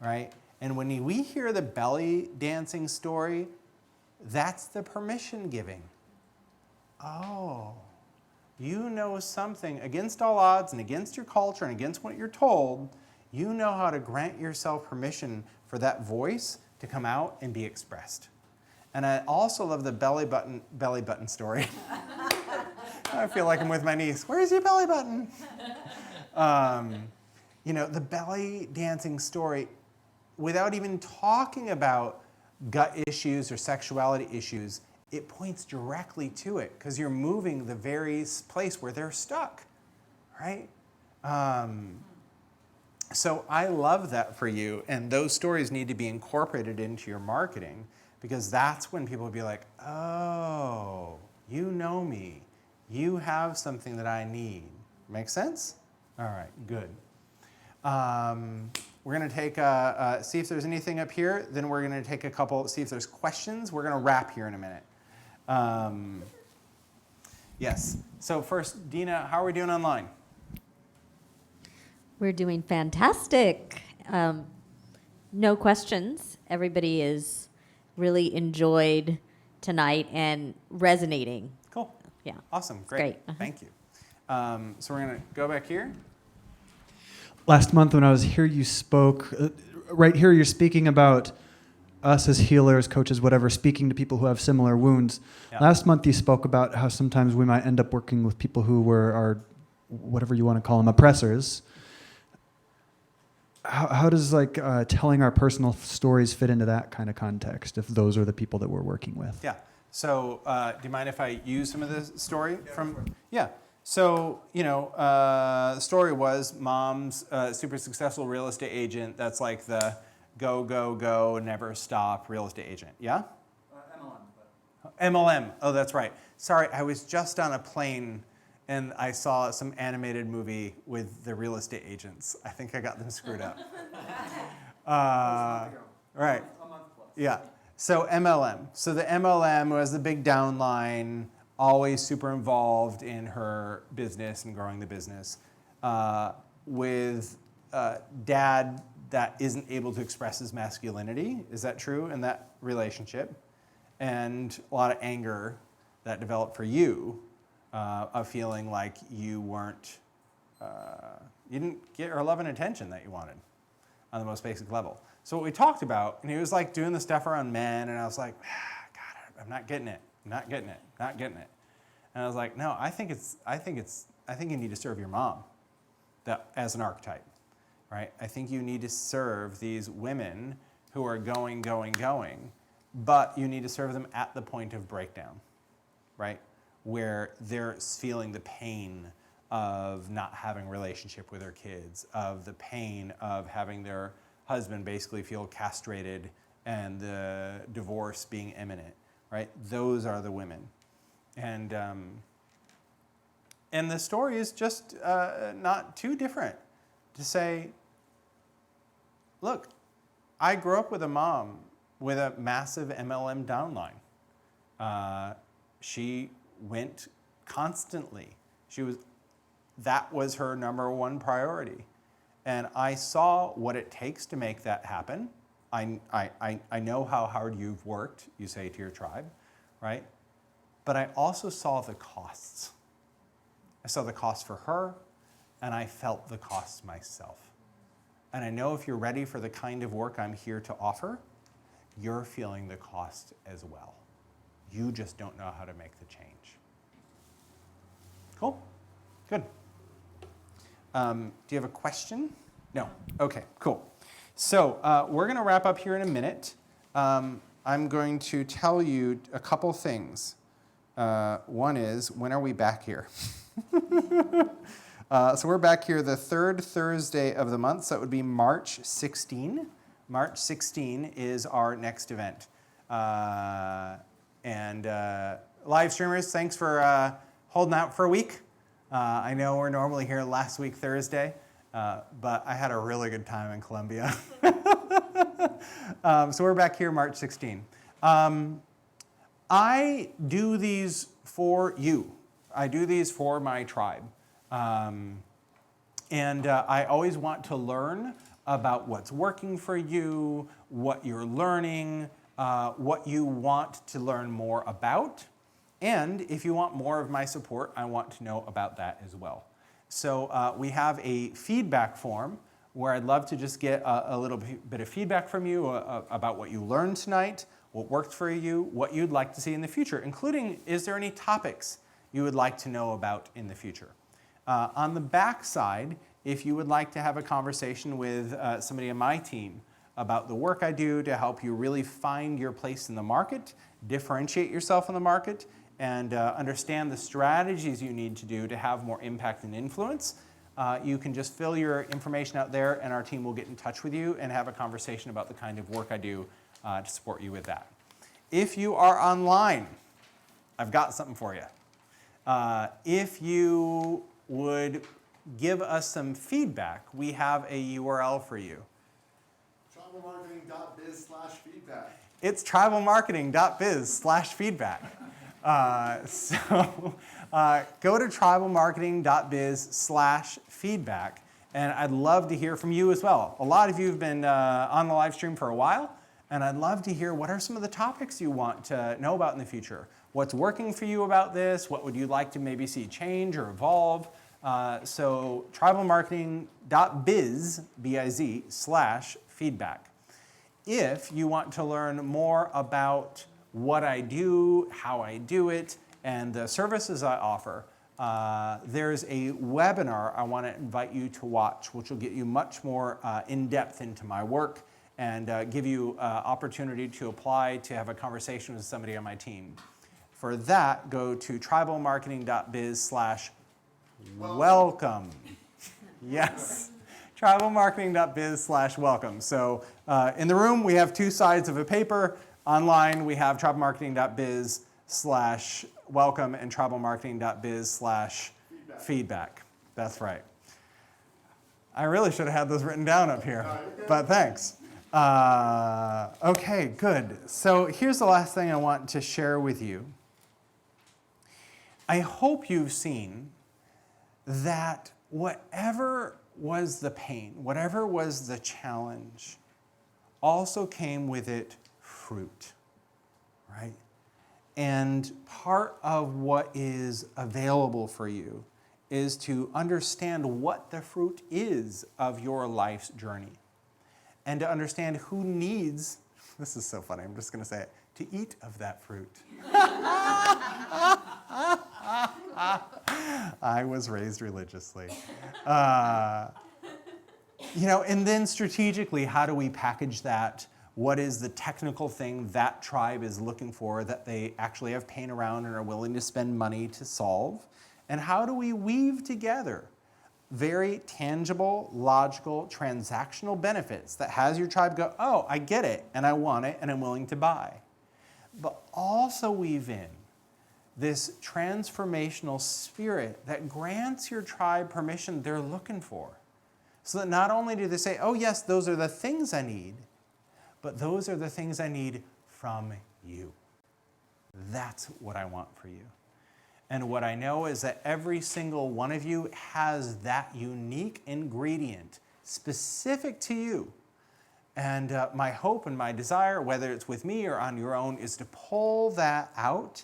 right? And when we hear the belly dancing story, that's the permission giving. Oh, you know something against all odds and against your culture and against what you're told. You know how to grant yourself permission for that voice to come out and be expressed. And I also love the belly button story. I feel like I'm with my niece. Where's your belly button? You know, the belly dancing story, without even talking about gut issues or sexuality issues, it points directly to it because you're moving the very place where they're stuck, right? So I love that for you, and those stories need to be incorporated into your marketing because that's when people will be like, oh, you know me. You have something that I need. Make sense? All right, good. We're going to take, see if there's anything up here. Then we're going to take a couple, see if there's questions. We're going to wrap here in a minute. Yes. So first, Dina, how are we doing online? We're doing fantastic. No questions. Everybody is really enjoyed tonight and resonating. Cool. Yeah. Awesome. Great. Great. Thank you. So we're going to go back here. Last month when I was here, you spoke, right here you're speaking about us as healers, coaches, whatever, speaking to people who have similar wounds. Yeah. Last month you spoke about how sometimes we might end up working with people who were our, whatever you want to call them, oppressors. How does telling our personal stories fit into that kind of context if those are the people that we're working with? Yeah. So do you mind if I use some of the story from? Yeah. So, you know, the story was mom's super successful real estate agent. That's like the go, go, go, never stop real estate agent. Yeah? MLM. Oh, that's right. Sorry, I was just on a plane and I saw some animated movie with the real estate agents. I think I got them screwed up. Right. Yeah. So MLM. So the MLM was the big downline, always super involved in her business and growing the business, with dad that isn't able to express his masculinity. Is that true in that relationship? and a lot of anger that developed for you of feeling like you weren't, you didn't get her love and attention that you wanted on the most basic level. So what we talked about, and he was like doing the stuff around men, and I was like, God, I'm not getting it, not getting it, not getting it. And I was like, no, I think you need to serve your mom as an archetype, right? I think you need to serve these women who are going, but you need to serve them at the point of breakdown, right? Where they're feeling the pain of not having a relationship with their kids, of the pain of having their husband basically feel castrated and the divorce being imminent, right? Those are the women. And the story is just not too different to say, look, I grew up with a mom with a massive MLM downline. She went constantly. That was her number one priority. And I saw what it takes to make that happen. I know how hard you've worked, you say to your tribe, right? But I also saw the costs. I saw the cost for her, and I felt the costs myself. And I know if you're ready for the kind of work I'm here to offer, you're feeling the cost as well. You just don't know how to make the change. Cool? Good. Do you have a question? No? Okay, cool. So we're going to wrap up here in a minute. I'm going to tell you a couple things. One is, when are we back here? So we're back here the third Thursday of the month, so it would be March 16. March 16 is our next event. And live streamers, thanks for holding out for a week. I know we're normally here last week Thursday, but I had a really good time in Colombia. So we're back here March 16. I do these for you. I do these for my tribe. And I always want to learn about what's working for you, what you're learning, what you want to learn more about. And if you want more of my support, I want to know about that as well. So we have a feedback form where I'd love to just get a little bit of feedback from you about what you learned tonight, what worked for you, what you'd like to see in the future, including, is there any topics you would like to know about in the future? On the back side, if you would like to have a conversation with somebody on my team about the work I do to help you really find your place in the market, differentiate yourself in the market, and understand the strategies you need to do to have more impact and influence, you can just fill your information out there and our team will get in touch with you and have a conversation about the kind of work I do to support you with that. If you are online, I've got something for you. If you would give us some feedback, we have a URL for you. tribalmarketing.biz/feedback. It's tribalmarketing.biz/feedback. So go to tribalmarketing.biz/feedback, and I'd love to hear from you as well. A lot of you have been on the live stream for a while, and I'd love to hear what are some of the topics you want to know about in the future. What's working for you about this? What would you like to maybe see change or evolve? So tribalmarketing.biz/feedback. If you want to learn more about what I do, how I do it, and the services I offer, there's a webinar I want to invite you to watch, which will get you much more in-depth into my work and give you opportunity to apply to have a conversation with somebody on my team. For that, go to tribalmarketing.biz/welcome. Yes. tribalmarketing.biz/welcome. So in the room, we have two sides of a paper. Online, we have tribalmarketing.biz/welcome and tribalmarketing.biz/feedback. That's right. I really should have had those written down up here, but thanks. Okay, good. So here's the last thing I want to share with you. I hope you've seen that whatever was the pain, whatever was the challenge, also came with it fruit, right? And part of what is available for you is to understand what the fruit is of your life's journey. And to understand who needs, this is so funny, I'm just going to say it, to eat of that fruit. I was raised religiously. And then strategically, how do we package that? What is the technical thing that tribe is looking for that they actually have pain around and are willing to spend money to solve? And how do we weave together very tangible, logical, transactional benefits that has your tribe go, oh, I get it, and I want it, and I'm willing to buy. But also weave in this transformational spirit that grants your tribe permission they're looking for. So that not only do they say, oh yes, those are the things I need, but those are the things I need from you. That's what I want for you. And what I know is that every single one of you has that unique ingredient specific to you. And my hope and my desire, whether it's with me or on your own, is to pull that out,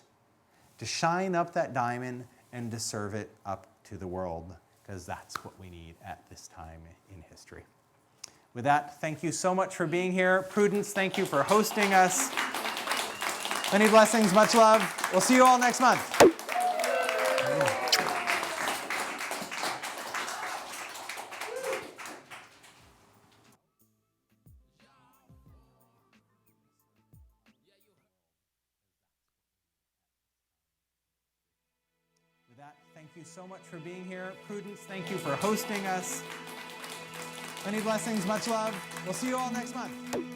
to shine up that diamond, and to serve it up to the world, because that's what we need at this time in history. With that, thank you so much for being here. Prudence, thank you for hosting us. Many blessings, much love. We'll see you all next month. With that, thank you so much for being here. Prudence, thank you for hosting us. Many blessings, much love. We'll see you all next month.